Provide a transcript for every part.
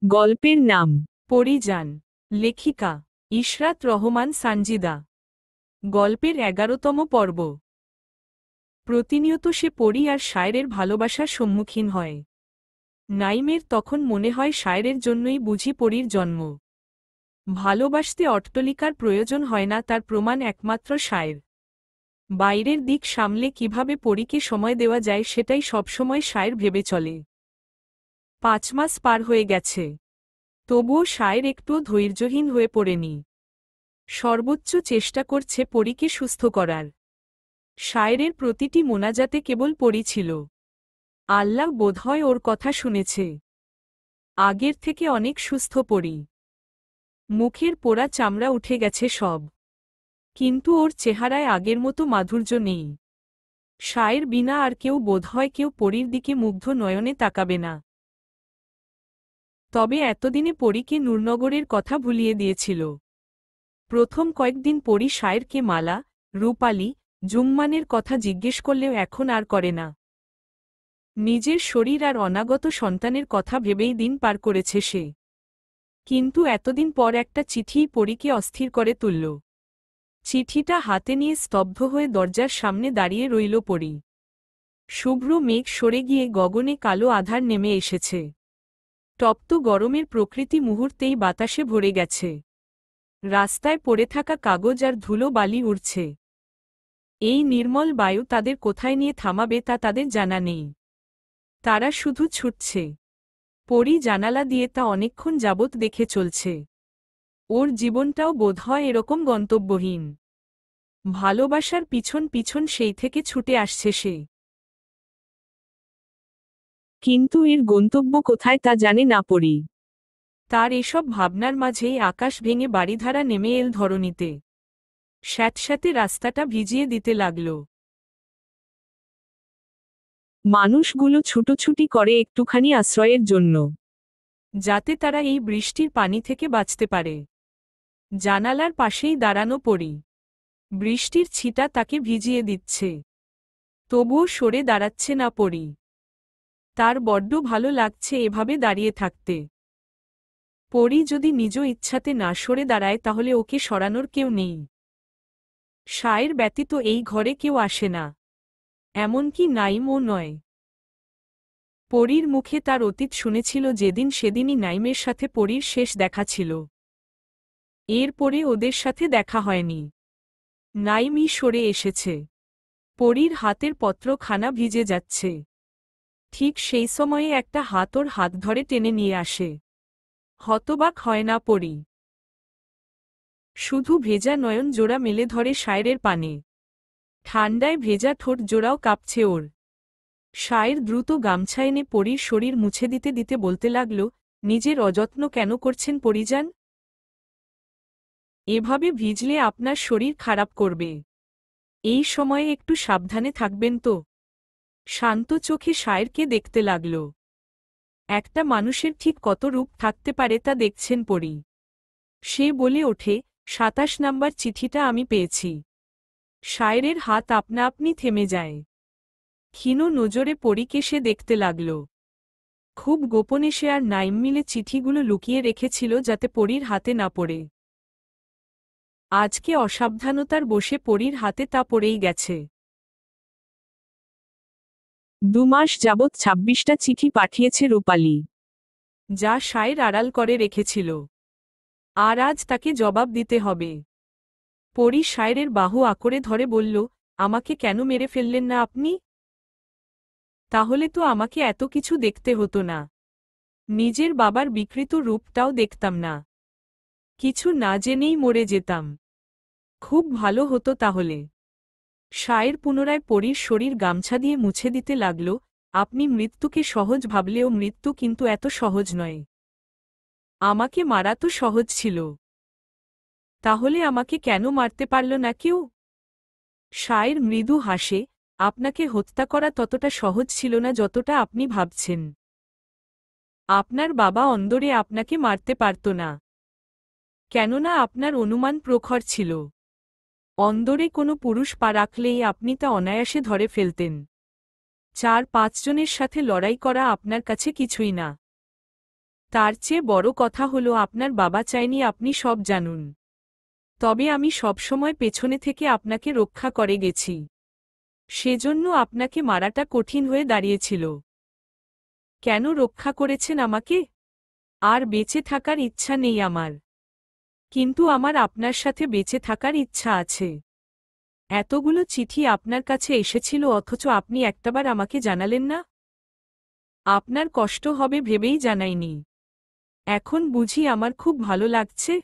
গল্পের নাম পরিযান। লেখিকা ইশরাত রহমান সানজিদা। গল্পের 11তম পর্ব। প্রতিনিয়ত সে পরী আর শায়রের ভালোবাসার সম্মুখীন হয়। নাইমের তখন মনে হয় শায়রের জন্যই বুঝি পরীর জন্ম। ভালোবাসতে অট্টলিকার প্রয়োজন হয় না, তার প্রমাণ একমাত্র শায়ের। বাইরের দিক সামলে কিভাবে পরীকে সময় দেওয়া যায় সেটাই সবসময় শায়ের ভেবে চলে। 5 মাস পার হয়ে গেছে, তবুও শায়ের একটুও ধৈর্যহীন হয়ে পড়েনি। সর্বোচ্চ চেষ্টা করছে পরীকে সুস্থ করার। শায়েরের প্রতিটি মোনাজাতে কেবল পরী ছিল। আল্লাহ বোধহয় ওর কথা শুনেছে। আগের থেকে অনেক সুস্থ পরী। মুখের পোড়া চামড়া উঠে গেছে সব, কিন্তু ওর চেহারায় আগের মতো মাধুর্য নেই। শায়ের বিনা আর কেউ বোধহয় কেউ পরীর দিকে মুগ্ধ নয়নে তাকাবে না। তবে এতদিনে পরীকে নূরনগরের কথা ভুলিয়ে দিয়েছিল। প্রথম কয়েকদিন পরী শায়েরকে মালা, রূপালী, জুম্মানের কথা জিজ্ঞেস করলেও এখন আর করে না। নিজের শরীর আর অনাগত সন্তানের কথা ভেবেই দিন পার করেছে সে। কিন্তু এতদিন পর একটা চিঠিই পরীকে অস্থির করে তুলল। চিঠিটা হাতে নিয়ে স্তব্ধ হয়ে দরজার সামনে দাঁড়িয়ে রইল পরী। শুভ্র মেঘ সরে গিয়ে গগনে কালো আধার নেমে এসেছে। তপ্ত গরমের প্রকৃতি মুহূর্তেই বাতাসে ভরে গেছে। রাস্তায় পড়ে থাকা কাগজ আর ধুলো বালি উড়ছে। এই নির্মল বায়ু তাদের কোথায় নিয়ে থামাবে তা তাদের জানা নেই। তারা শুধু ছুটছে। পরী জানালা দিয়ে তা অনেকক্ষণ যাবৎ দেখে চলছে। ওর জীবনটাও বোধহয় এরকম গন্তব্যহীন। ভালোবাসার পিছন পিছন সেই থেকে ছুটে আসছে সে। কিন্তু এর গন্তব্য কোথায় তা জানে না পরী। তার এসব ভাবনার মাঝেই আকাশ ভেঙে বাড়িধারা নেমে এল ধরণীতে। স্যাঁতস্যাঁতে রাস্তাটা ভিজিয়ে দিতে লাগল। মানুষগুলো ছুটোছুটি করে একটুখানি আশ্রয়ের জন্য, যাতে তারা এই বৃষ্টির পানি থেকে বাঁচতে পারে। জানালার পাশেই দাঁড়ানো পরী। বৃষ্টির ছিটা তাকে ভিজিয়ে দিচ্ছে, তবুও সরে দাঁড়াচ্ছে না পরী। তার বড্ড ভালো লাগছে এভাবে দাঁড়িয়ে থাকতে। পরী যদি নিজ ইচ্ছাতে না সরে দাঁড়ায় তাহলে ওকে সরানোর কেউ নেই। শায়ের ব্যতীত এই ঘরে কেউ আসে না, এমনকি নাইমও নয়। পরীর মুখে তার অতীত শুনেছিল যেদিন সেদিনই নাইমের সাথে পরীর শেষ দেখা ছিল। এরপরে ওদের সাথে দেখা হয়নি। নাইমই সরে এসেছে। পরীর হাতের পত্রখানা ভিজে যাচ্ছে। ঠিক সেই সময়ে একটা হাত ওর হাত ধরে টেনে নিয়ে আসে। হতবাক হয় না পরী। শুধু ভেজা নয়ন জোড়া মেলে ধরে শায়েরের পানে। ঠান্ডায় ভেজা ঠোঁট জোড়াও কাঁপছে ওর। শায়ের দ্রুত গামছা এনে পরীর শরীর মুছে দিতে দিতে বলতে লাগল, নিজের অযত্ন কেন করছেন পরিযান? এভাবে ভিজলে আপনার শরীর খারাপ করবে। এই সময়ে একটু সাবধানে থাকবেন তো। শান্ত চোখে শায়েরকে দেখতে লাগল। একটা মানুষের ঠিক কত রূপ থাকতে পারে তা দেখছেন পরী। সে বলে ওঠে, 27 নাম্বার চিঠিটা আমি পেয়েছি। শায়েরের হাত আপনা আপনি থেমে যায়। ক্ষীণ নজরে পরীকে সে দেখতে লাগল। খুব গোপনে সে আর নাইম মিলে চিঠিগুলো লুকিয়ে রেখেছিল যাতে পরীর হাতে না পড়ে। আজকে অসাবধানতার বশে পরীর হাতে তা পড়েই গেছে। 2 মাস যাবৎ 26টা চিঠি পাঠিয়েছে রূপালী, যা শায়ের আড়াল করে রেখেছিল। আর আজ তাকে জবাব দিতে হবে। পরী শায়েরের বাহু আঁকড়ে ধরে বলল, আমাকে কেন মেরে ফেললেন না আপনি? তাহলে তো আমাকে এত কিছু দেখতে হতো না। নিজের বাবার বিকৃত রূপটাও দেখতাম না। কিছু না জেনেই মরে যেতাম। খুব ভালো হতো তাহলে। শায়ের পুনরায় পরীর শরীর গামছা দিয়ে মুছে দিতে লাগল। আপনি মৃত্যুকে সহজ ভাবলেও মৃত্যু কিন্তু এত সহজ নয়। আমাকে মারা তো সহজ ছিল। তাহলে আমাকে কেন মারতে পারল না কেউ? শায়ের মৃদু হাসে, আপনাকে হত্যা করা ততটা সহজ ছিল না যতটা আপনি ভাবছেন। আপনার বাবা অন্দরে আপনাকে মারতে পারত না, কেননা আপনার অনুমান প্রখর ছিল। অন্দরে কোনো পুরুষ পা রাখলেই আপনি তা অনায়াসে ধরে ফেলতেন। 4-5 জনের সাথে লড়াই করা আপনার কাছে কিছুই না। তার চেয়ে বড় কথা হলো আপনার বাবা চায়নি আপনি সব জানুন। তবে আমি সবসময় পেছনে থেকে আপনাকে রক্ষা করে গেছি। সেজন্য আপনাকে মারাটা কঠিন হয়ে দাঁড়িয়েছিল। কেন রক্ষা করেছেন আমাকে? আর বেঁচে থাকার ইচ্ছা নেই আমার। কিন্তু আমার আপনার সাথে বেঁচে থাকার ইচ্ছা আছে। এতগুলো চিঠি আপনার কাছে এসেছিল অথচ আপনি একটাবার আমাকে জানালেন না। আপনার কষ্ট হবে ভেবেই জানাইনি। এখন বুঝি আমার খুব ভালো লাগছে?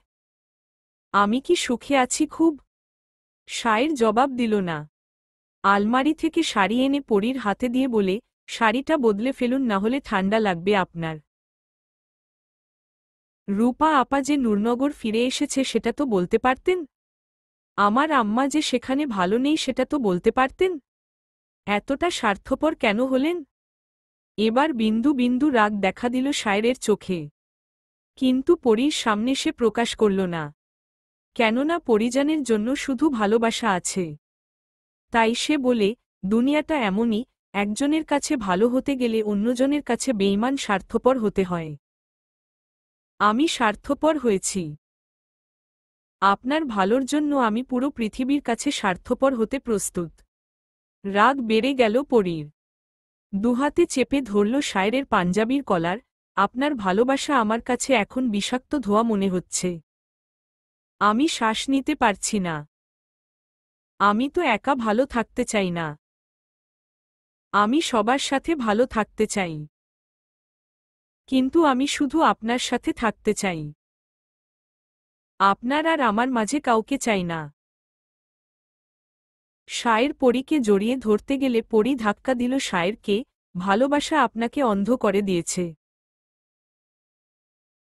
আমি কি সুখে আছি খুব? শায়ের জবাব দিল না। আলমারি থেকে শাড়ি এনে পরীর হাতে দিয়ে বলে, শাড়িটা বদলে ফেলুন না হলে ঠান্ডা লাগবে আপনার। রূপা আপা যে নূরনগর ফিরে এসেছে সেটা তো বলতে পারতেন। আমার আম্মা যে সেখানে ভালো নেই সেটা তো বলতে পারতেন। এতটা স্বার্থপর কেন হলেন? এবার বিন্দু বিন্দু রাগ দেখা দিল শায়ের চোখে। কিন্তু পরীর সামনে সে প্রকাশ করল না। কেননা পরিজানের জন্য শুধু ভালোবাসা আছে। তাই সে বলে, দুনিয়াটা এমনই, একজনের কাছে ভালো হতে গেলে অন্যজনের কাছে বেঈমান স্বার্থপর হতে হয়। আমি স্বার্থপর হয়েছি। আপনার ভালোর জন্য আমি পুরো পৃথিবীর কাছে স্বার্থপর হতে প্রস্তুত। রাগ বেড়ে গেল পরীর। দুহাতে চেপে ধরল শায়ের পাঞ্জাবির কলার। আপনার ভালোবাসা আমার কাছে এখন বিষাক্ত ধোঁয়া মনে হচ্ছে। আমি শ্বাস নিতে পারছি না। আমি তো একা ভালো থাকতে চাই না। আমি সবার সাথে ভালো থাকতে চাই। কিন্তু আমি শুধু আপনার সাথে থাকতে চাই। আপনার আর আমার মাঝে কাউকে চাই না। শায়ের পরীকে জড়িয়ে ধরতে গেলে পরী ধাক্কা দিল শায়েরকে। ভালোবাসা আপনাকে অন্ধ করে দিয়েছে।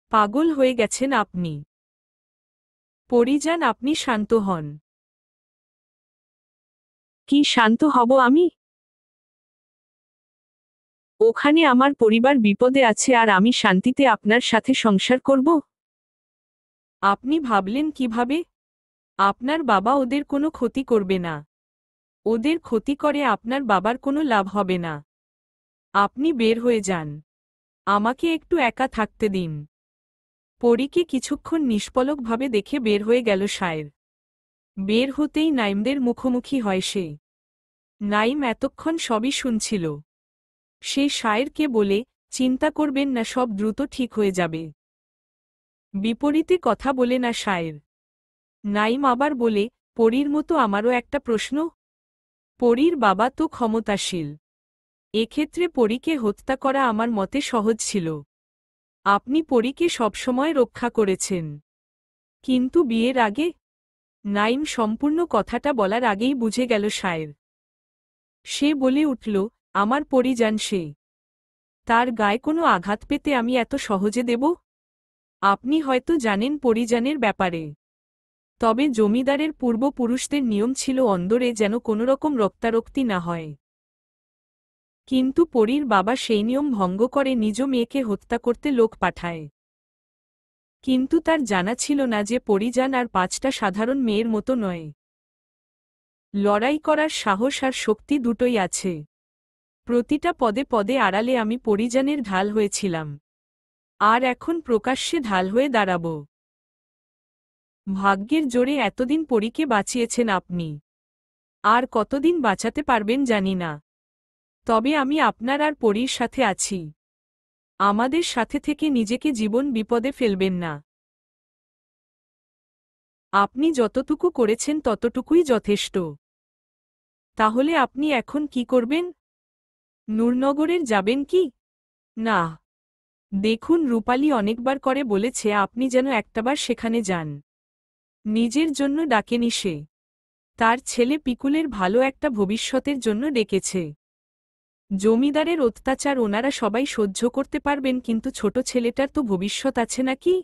পাগল হয়ে গেছেন আপনি। পরিজান আপনি শান্ত হন। কি শান্ত হব আমি? ওখানে আমার পরিবার বিপদে আছে আর আমি শান্তিতে আপনার সাথে সংসার করব? আপনি ভাবলেন কিভাবে? আপনার বাবা ওদের কোনো ক্ষতি করবে না। ওদের ক্ষতি করে আপনার বাবার কোনো লাভ হবে না। আপনি বের হয়ে যান। আমাকে একটু একা থাকতে দিন। পরীকে কিছুক্ষণ নিষ্পলকভাবে দেখে বের হয়ে গেল শায়ের। বের হতেই নাইমদের মুখোমুখি হয় সে। নাইম এতক্ষণ সবই শুনছিল। সে শায়েরকে বলে, চিন্তা করবেন না, সব দ্রুত ঠিক হয়ে যাবে। বিপরীতে কথা বলে না শায়ের। নাইম আবার বলে, পরীর মতো আমারও একটা প্রশ্ন। পরীর বাবা তো ক্ষমতাশীল। এক্ষেত্রে পরীকে হত্যা করা আমার মতে সহজ ছিল। আপনি পরীকে সবসময় রক্ষা করেছেন। কিন্তু বিয়ের আগে? নাইম সম্পূর্ণ কথাটা বলার আগেই বুঝে গেল শায়ের। সে বলে উঠল, আমার পরিজান সে। তার গায়ে কোনো আঘাত পেতে আমি এত সহজে দেব? আপনি হয়তো জানেন পরিজানের ব্যাপারে। তবে জমিদারের পূর্বপুরুষদের নিয়ম ছিল অন্দরে যেন কোনোরকম রক্তারক্তি না হয়। কিন্তু পরীর বাবা সেই নিয়ম ভঙ্গ করে নিজ মেয়েকে হত্যা করতে লোক পাঠায়। কিন্তু তার জানা ছিল না যে পরিজান আর 5টা সাধারণ মেয়ের মতো নয়। লড়াই করার সাহস আর শক্তি দুটোই আছে। প্রতিটা পদে পদে আড়ালে আমি পরিজানের ঢাল হয়েছিলাম। আর এখন প্রকাশ্যে ঢাল হয়ে দাঁড়াব। ভাগ্যের জোরে এতদিন পরীকে বাঁচিয়েছেন আপনি। আর কতদিন বাঁচাতে পারবেন জানি না। তবে আমি আপনার আর পরীর সাথে আছি। আমাদের সাথে থেকে নিজেকে জীবন বিপদে ফেলবেন না। আপনি যতটুকু করেছেন ততটুকুই যথেষ্ট। তাহলে আপনি এখন কি করবেন? নূরনগরের যাবেন কি? না। দেখুন, রূপালী অনেকবার করে বলেছে আপনি যেন একটাবার সেখানে যান। নিজের জন্য ডাকেনি সে। তার ছেলে পিকুলের ভালো একটা ভবিষ্যতের জন্য ডেকেছে। জমিদারের অত্যাচার ওনারা সবাই সহ্য করতে পারবেন, কিন্তু ছোট ছেলেটার তো ভবিষ্যৎ আছে নাকি?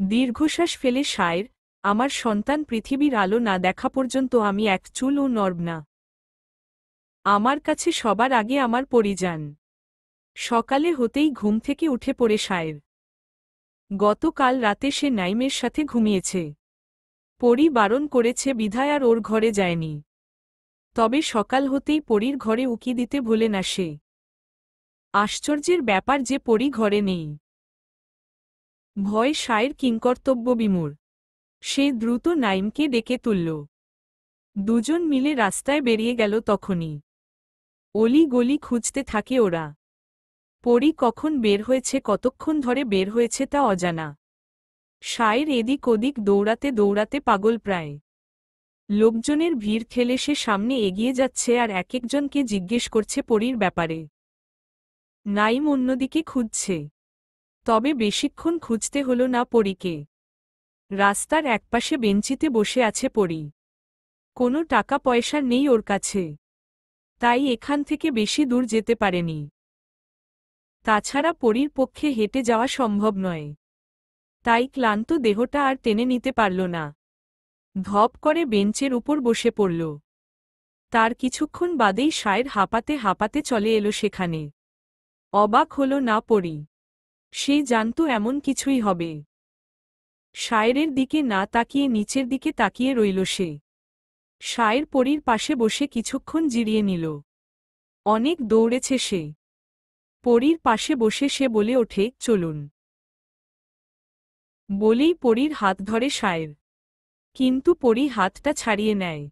দীর্ঘশ্বাস ফেলে শায়ের, আমার সন্তান পৃথিবীর আলো না দেখা পর্যন্ত আমি এক চুলও নড়ব না। আমার কাছে সবার আগে আমার পরিজান। সকালে হতেই ঘুম থেকে উঠে পড়ে শায়ের। গতকাল রাতে সে নাইমের সাথে ঘুমিয়েছে। পরী বারণ করেছে বিধায় আর ওর ঘরে যায়নি। তবে সকাল হতেই পরীর ঘরে উকি দিতে ভোলে না সে। আশ্চর্যের ব্যাপার যে পরী ঘরে নেই। ভয় সায়ের কিংকর্তব্য বিমূঢ়। সে দ্রুত নাইমকে ডেকে তুলল। দুজন মিলে রাস্তায় বেরিয়ে গেল তখনই। অলি গলি খুঁজতে থাকে ওরা। পরী কখন বের হয়েছে, কতক্ষণ ধরে বের হয়েছে তা অজানা। সায়ের এদিক ওদিক দৌড়াতে দৌড়াতে পাগল প্রায়। লোকজনের ভিড় ঠেলে সে সামনে এগিয়ে যাচ্ছে আর এক একজনকে জিজ্ঞেস করছে পরীর ব্যাপারে। নাইম অন্যদিকে খুঁজছে। তবে বেশিক্ষণ খুঁজতে হল না পরীকে। রাস্তার একপাশে বেঞ্চিতে বসে আছে পরী। কোনো টাকা পয়সা নেই ওর কাছে, তাই এখান থেকে বেশি দূর যেতে পারেনি। তাছাড়া পরীর পক্ষে হেঁটে যাওয়া সম্ভব নয়, তাই ক্লান্ত দেহটা আর টেনে নিতে পারল না। ধপ করে বেঞ্চের উপর বসে পড়ল। তার কিছুক্ষণ বাদেই সায়ের হাঁপাতে হাঁপাতে চলে এলো সেখানে। অবাক হল না পরী। সে জানত এমন কিছুই হবে। সায়েরের দিকে না তাকিয়ে নিচের দিকে তাকিয়ে রইল সে। সায়ের পরীর পাশে বসে কিছুক্ষণ জিরিয়ে নিল। অনেক দৌড়েছে সে। পরীর পাশে বসে সে বলে ওঠে, চলুন। বলেই পরীর হাত ধরে সায়ের। কিন্তু পরী হাতটা ছাড়িয়ে নেয়।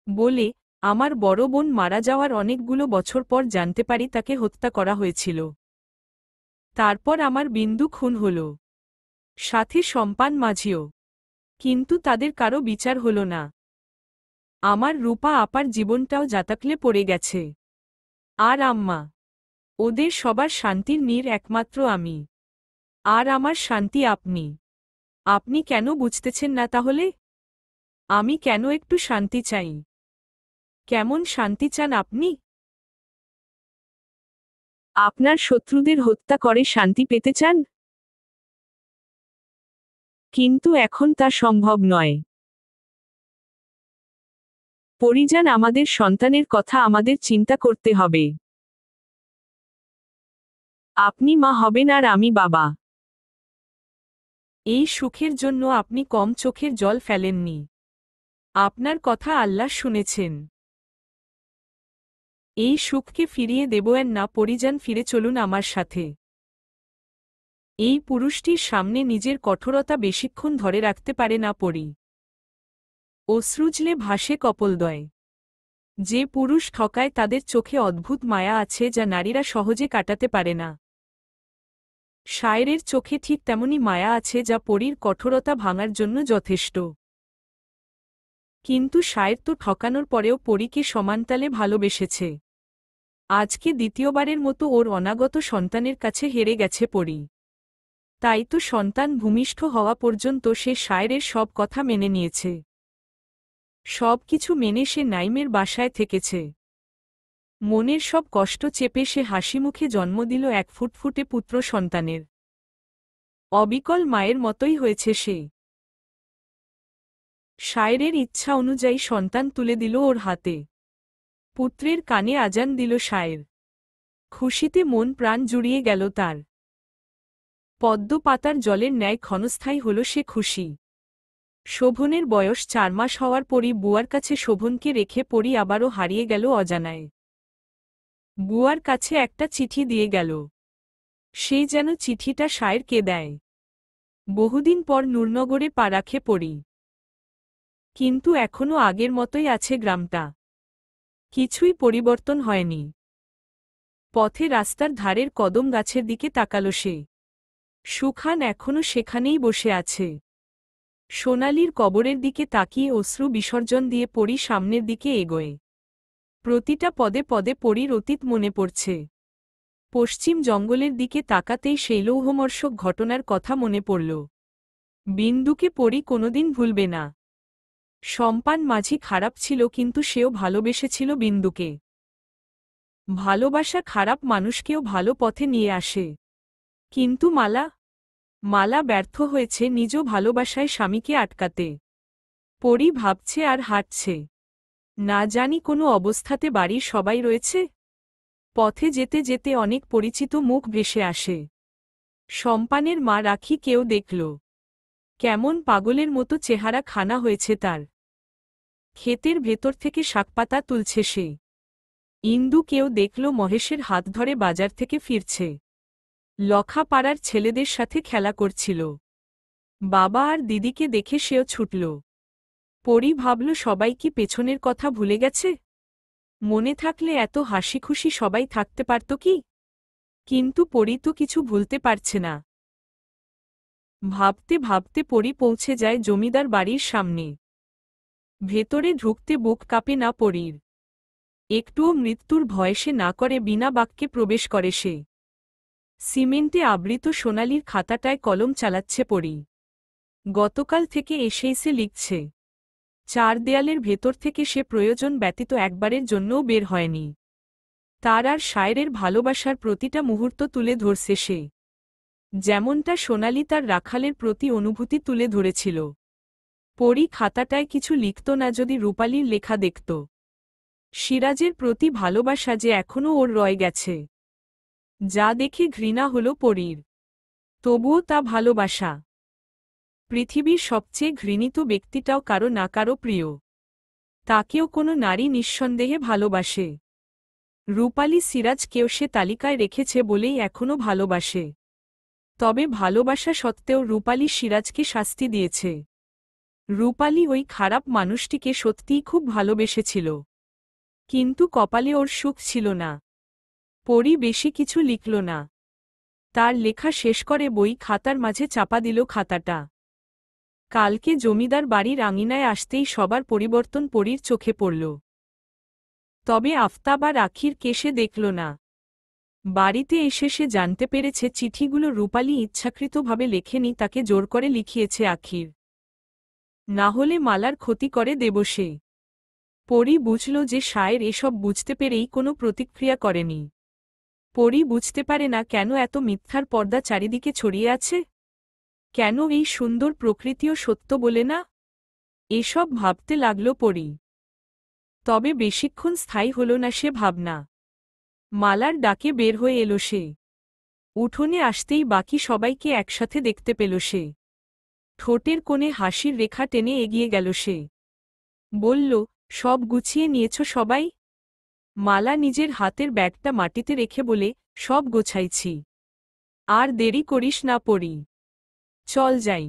বলে, আমার বড় বোন মারা যাওয়ার অনেকগুলো বছর পর জানতে পারি তাকে হত্যা করা হয়েছিল। তারপর আমার বিন্দু খুন হল, সাথে সম্পান মাঝিও। কিন্তু তাদের কারো বিচার হল না। আমার রূপা আপার জীবনটাও জাতাকলে পড়ে গেছে। আর আম্মা, ওদের সবার শান্তির নীড় একমাত্র আমি। আর আমার শান্তি আপনি। আপনি কেন বুঝতেছেন না তাহলে? আমি কেন একটু শান্তি চাই? কেমন শান্তি চান আপনি? আপনার শত্রুদের হত্যা করে শান্তি পেতে চান? কিন্তু এখন তা সম্ভব নয়। পরিজান, আমাদের সন্তানের কথা আমাদের চিন্তা করতে হবে। আপনি মা হবেন আর আমি বাবা। এই সুখের জন্য আপনি কম চোখের জল ফেলেননি। আপনার কথা আল্লাহ শুনেছেন। এই সুখকে ফিরিয়ে দেবেন না পরিজান, ফিরে চলুন আমার সাথে। এই পুরুষটির সামনে নিজের কঠোরতা বেশিক্ষণ ধরে রাখতে পারে না পরী। অশ্রুজলে ভাসে কপোলদ্বয়। যে পুরুষ ঠকায় তাদের চোখে অদ্ভুত মায়া আছে যা নারীরা সহজে কাটাতে পারে না। সায়েরের চোখে ঠিক তেমনি মায়া আছে যা পরীর কঠোরতা ভাঙার জন্য যথেষ্ট। কিন্তু সায়ের তো ঠকানোর পরেও পরীকে সমানতালে ভালোবেসেছে। আজকে দ্বিতীয়বারের মতো ওর অনাগত সন্তানের কাছে হেরে গেছে পরী। তাই তো সন্তান ভূমিষ্ঠ হওয়া পর্যন্ত সে সায়েরের সব কথা মেনে নিয়েছে। সব কিছু মেনে সে নাইমের বাসায় থেকেছে। মনের সব কষ্ট চেপে সে হাসিমুখে জন্ম দিল এক ফুটফুটে পুত্র সন্তানের। অবিকল মায়ের মতোই হয়েছে সে। সায়েরের ইচ্ছা অনুযায়ী সন্তান তুলে দিল ওর হাতে। পুত্রের কানে আজান দিল সায়ের। খুশিতে মন প্রাণ জুড়িয়ে গেল তার। পদ্ম পাতার জলের ন্যায় ক্ষণস্থায়ী হল সে খুশি। শোভনের বয়স 4 মাস হওয়ার পরই বুয়ার কাছে শোভনকে রেখে পরী আবারও হারিয়ে গেল অজানায়। বুয়ার কাছে একটা চিঠি দিয়ে গেল। সে যেন চিঠিটা সায়েরকে দেয়। বহুদিন পর নূরনগরে পা রাখে পরী। কিন্তু এখনও আগের মতোই আছে গ্রামটা। কিছুই পরিবর্তন হয়নি। পথে রাস্তার ধারের কদম গাছের দিকে তাকাল সে। সুখান এখনও সেখানেই বসে আছে। সোনালির কবরের দিকে তাকিয়ে অশ্রু বিসর্জন দিয়ে পরী সামনের দিকে এগোয়। প্রতিটা পদে পদে পরীর অতীত মনে পড়ছে। পশ্চিম জঙ্গলের দিকে তাকাতেই সেই লৌহমর্ষক ঘটনার কথা মনে পড়ল। বিন্দুকে পরী কোনোদিন ভুলবে না। সম্পান মাঝি খারাপ ছিল, কিন্তু সেও ভালোবেসেছিল বিন্দুকে। ভালোবাসা খারাপ মানুষকেও ভালো পথে নিয়ে আসে। কিন্তু মালা ব্যর্থ হয়েছে নিজ ভালোবাসায় স্বামীকে আটকাতে। পরী ভাবছে আর হাঁটছে। না জানি কোনো অবস্থাতে বাড়ির সবাই রয়েছে। পথে যেতে যেতে অনেক পরিচিত মুখ ভেসে আসে। সম্পানের মা রাখি কেউ দেখল। কেমন পাগলের মতো চেহারা খানা হয়েছে তার। ক্ষেতের ভেতর থেকে শাকপাতা তুলছে সে। ইন্দু কেউ দেখল মহেশের হাত ধরে বাজার থেকে ফিরছে। লখা পাড়ার ছেলেদের সাথে খেলা করছিল। বাবা আর দিদিকে দেখে সেও ছুটল। পরি ভাবল সবাই কি পেছনের কথা ভুলে গেছে? মনে থাকলে এত হাসিখুশি সবাই থাকতে পারত কি? কিন্তু পরি তো কিছু ভুলতে পারছে না। ভাবতে ভাবতে পরি পৌঁছে যায় জমিদার বাড়ির সামনে। ভেতরে ঢুকতে বুক কাঁপে না পরির। একটুও মৃত্যুর ভয় সে না করে বিনা বাক্যে প্রবেশ করে সে। সিমেন্টে আবৃত সোনালির খাতাটায় কলম চালাচ্ছে পরি। গতকাল থেকে এসেই সে লিখছে। চার দেয়ালের ভেতর থেকে সে প্রয়োজন ব্যতীত একবারের জন্যও বের হয়নি। তার আর শায়েরের ভালোবাসার প্রতিটা মুহূর্ত তুলে ধরছে সে, যেমনটা সোনালি তার রাখালের প্রতি অনুভূতি তুলে ধরেছিল। পরি খাতাটায় কিছু লিখত না যদি রূপালীর লেখা দেখত। সিরাজের প্রতি ভালোবাসা যে এখনও ওর রয়ে গেছে, যা দেখে ঘৃণা হল পরির। তবুও তা ভালোবাসা। পৃথিবীর সবচেয়ে ঘৃণিত ব্যক্তিটাও কারো না কারো প্রিয়। তাকেও কোনো নারী নিঃসন্দেহে ভালোবাসে। রূপালী সিরাজকেও সে তালিকায় রেখেছে বলেই এখনও ভালোবাসে। তবে ভালোবাসা সত্ত্বেও রূপালী সিরাজকে শাস্তি দিয়েছে। রূপালী ওই খারাপ মানুষটিকে সত্যিই খুব ভালোবেসেছিল, কিন্তু কপালে ওর সুখ ছিল না। পরি বেশি কিছু লিখল না। তার লেখা শেষ করে বই খাতার মাঝে চাপা দিল খাতাটা। কালকে জমিদার বাড়ির আঙিনায় আসতেই সবার পরিবর্তন পরির চোখে পড়ল। তবে আফতাব আর আখির কেসে দেখল না। বাড়িতে এসে সে জানতে পেরেছে চিঠিগুলো রূপালী ইচ্ছাকৃতভাবে লেখেনি, তাকে জোর করে লিখিয়েছে আখির। না হলে মালার ক্ষতি করে দেব সে। পরি বুঝল যে শায়ের এসব বুঝতে পেরেই কোনো প্রতিক্রিয়া করেনি। পরি বুঝতে পারে না কেন এত মিথ্যার পর্দা চারিদিকে ছড়িয়ে আছে। কেন এই সুন্দর প্রকৃতিও সত্য বলে না? এসব ভাবতে লাগল পরি। তবে বেশিক্ষণ স্থায়ী হল না সে ভাবনা। মালার ডাকে বের হয়ে এলো সে। উঠোনে আসতেই বাকি সবাইকে একসাথে দেখতে পেল সে। ঠোঁটের কোণে হাসির রেখা টেনে এগিয়ে গেল সে। বলল, সব গুছিয়ে নিয়েছ সবাই? মালা নিজের হাতের ব্যাগটা মাটিতে রেখে বলে, সব গোছাইছি। আর দেরি করিস না পরি, চল যাই।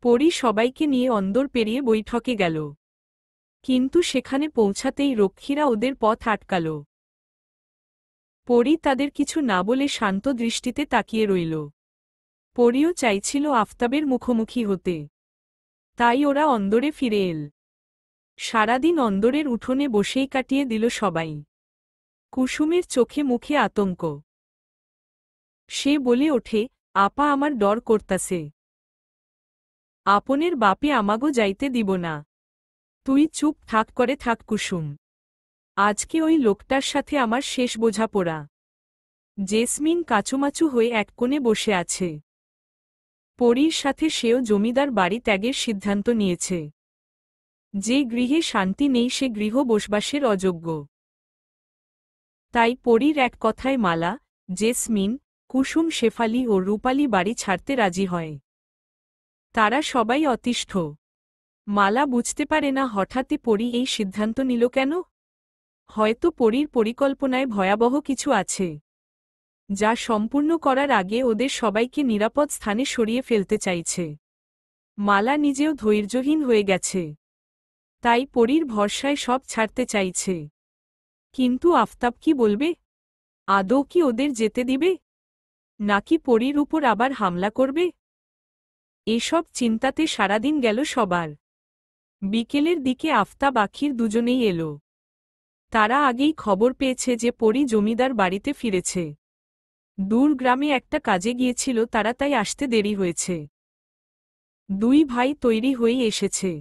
পরি সবাইকে নিয়ে অন্দর পেরিয়ে বৈঠকে গেল। কিন্তু সেখানে পৌঁছাতেই রক্ষীরা ওদের পথ আটকাল। পরি তাদের কিছু না বলে শান্ত দৃষ্টিতে তাকিয়ে রইল। পরিও চাইছিল আফতাবের মুখোমুখি হতে, তাই ওরা অন্দরে ফিরে এল। সারাদিন অন্দরের উঠোনে বসেই কাটিয়ে দিল সবাই। কুসুমের চোখে মুখে আতঙ্ক। সে বলে ওঠে, আপা আমার ডর করতাছে। আপনের বাপে আমাগো যাইতে দিব না। তুই চুপ থাক করে থাক কুসুম। আজকে ওই লোকটার সাথে আমার শেষ বোঝাপড়া। জেসমিন কাচুমাচু হয়ে এক কোণে বসে আছে। পরীর সাথে সেও জমিদার বাড়ি ত্যাগের সিদ্ধান্ত নিয়েছে। যে গৃহে শান্তি নেই সে গৃহ বসবাসের অযোগ্য। তাই পরীর এক কথায় মালা, জেসমিন, কুসুম, শেফালি ও রূপালী বাড়ি ছাড়তে রাজি হয়। তারা সবাই অতিষ্ঠ। মালা বুঝতে পারে না হঠাৎই পরী এই সিদ্ধান্ত নিল কেন। হয়তো পরীর পরিকল্পনায় ভয়াবহ কিছু আছে, যা সম্পূর্ণ করার আগে ওদের সবাইকে নিরাপদ স্থানে সরিয়ে ফেলতে চাইছে। মালা নিজেও ধৈর্যহীন হয়ে গেছে, তাই পরীর ভরসায় সব ছাড়তে চাইছে। কিন্তু আফতাব কি বলবে? আদৌ কি ওদের যেতে দিবে, নাকি পরীর উপর আবার হামলা করবে? এসব চিন্তাতে সারাদিন গেল সবার। বিকেলের দিকে আফতাব আখির দুজনেই এলো। তারা আগেই খবর পেয়েছে যে পরী জমিদার বাড়িতে ফিরেছে। দূর গ্রামে একটা কাজে গিয়েছিল তারা, তাই আসতে দেরি হয়েছে। দুই ভাই তৈরি হয়ে এসেছে।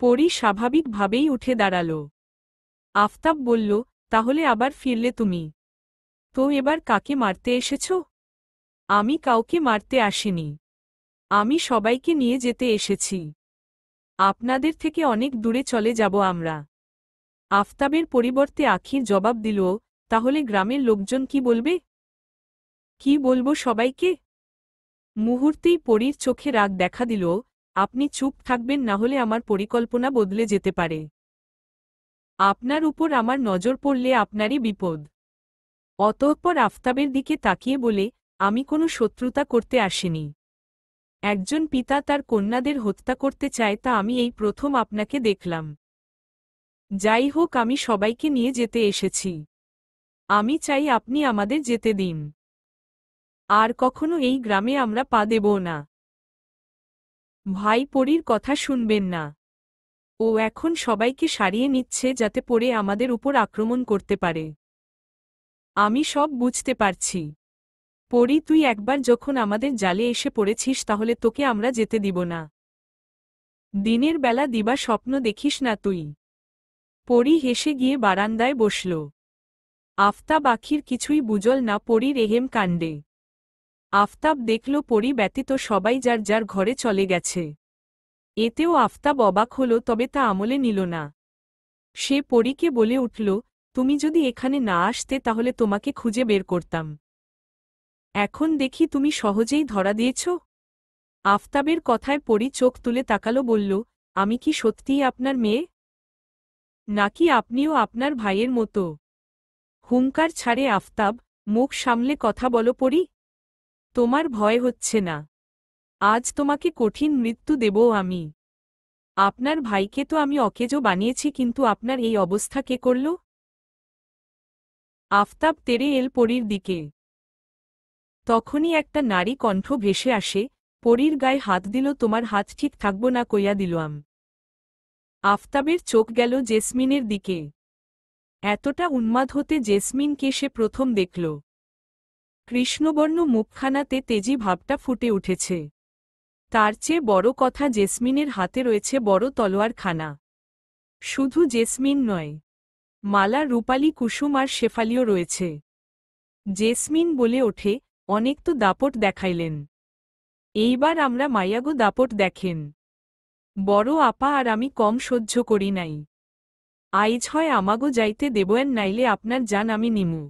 পরী স্বাভাবিকভাবেই উঠে দাঁড়াল। আফতাব বলল, তাহলে আবার ফিরলে তুমি? তো এবার কাকে মারতে এসেছ? আমি কাউকে মারতে আসিনি, আমি সবাইকে নিয়ে যেতে এসেছি। আপনাদের থেকে অনেক দূরে চলে যাব আমরা। আফতাবের পরিবর্তে আখির জবাব দিল, তাহলে গ্রামের লোকজন কি বলবে? কি বলবো সবাইকে? মুহূর্তেই পরীর চোখে রাগ দেখা দিল। আপনি চুপ থাকবেন, না হলে আমার পরিকল্পনা বদলে যেতে পারে। আপনার উপর আমার নজর পড়লে আপনারই বিপদ। অতঃপর আফতাবের দিকে তাকিয়ে বলে, আমি কোনো শত্রুতা করতে আসিনি। একজন পিতা তার কন্যাদের হত্যা করতে চায় তা আমি এই প্রথম আপনাকে দেখলাম। যাই হোক, আমি সবাইকে নিয়ে যেতে এসেছি। আমি চাই আপনি আমাদের যেতে দিন। আর কখনো এই গ্রামে আমরা পা দেব না। ভাই পরীর কথা শুনবেন না। ও এখন সবাইকে সারিয়ে নিচ্ছে যাতে পরে আমাদের উপর আক্রমণ করতে পারে। আমি সব বুঝতে পারছি। পরি, তুই একবার যখন আমাদের জালে এসে পড়েছিস তাহলে তোকে আমরা যেতে দিব না। দিনের বেলা দিবা স্বপ্ন দেখিস না তুই। পরি হেসে গিয়ে বারান্দায় বসল। আফতাব আখির কিছুই বুঝল না পরীর এহেম কাণ্ডে। আফতাব দেখল পরি ব্যতীত সবাই যার যার ঘরে চলে গেছে। এতেও আফতাব অবাক হল, তবে তা আমলে নিল না। সে পরীকে বলে উঠল, তুমি যদি এখানে না আসতে তাহলে তোমাকে খুঁজে বের করতাম। এখন দেখি তুমি সহজেই ধরা দিয়েছ। আফতাবের কথায় পরি চোখ তুলে তাকালো, বলল, আমি কি সত্যিই আপনার মেয়ে? নাকি আপনিও আপনার ভাইয়ের মতো? হুঙ্কার ছাড়ে আফতাব, মুখ সামলে কথা বলো পরি। তোমার ভয় হচ্ছে না? আজ তোমাকে কঠিন মৃত্যু দেব আমি। আপনার ভাইকে তো আমি অকেজো বানিয়েছি, কিন্তু আপনার এই অবস্থা কে করল? আফতাব তেরে এল পরীর দিকে। তখনই একটা নারী কণ্ঠ ভেসে আসে, পরীর গায়ে হাত দিল। তোমার হাত ঠিক থাকব না কইয়া দিলাম। আফতাবের চোখ গেল জেসমিনের দিকে। এতটা উন্মাদ হতে জেসমিনকে সে প্রথম দেখল। কৃষ্ণবর্ণ মুখখানাতে তেজি ভাবটা ফুটে উঠেছে। তার চেয়ে বড় কথা, জেসমিনের হাতে রয়েছে বড় তলোয়ারখানা। শুধু জেসমিন নয়, মালা, রূপালী, কুসুম আর শেফালিও রয়েছে। জেসমিন বলে ওঠে, অনেক তো দাপট দেখাইলেন, এইবার আমরা মায়াগো দাপট দেখেন। বড় আপা আর আমি কম সহ্য করি নাই। আইজ হয় আমাগো যাইতে দেবয়েন, নাইলে আপনার জান আমি নিমু।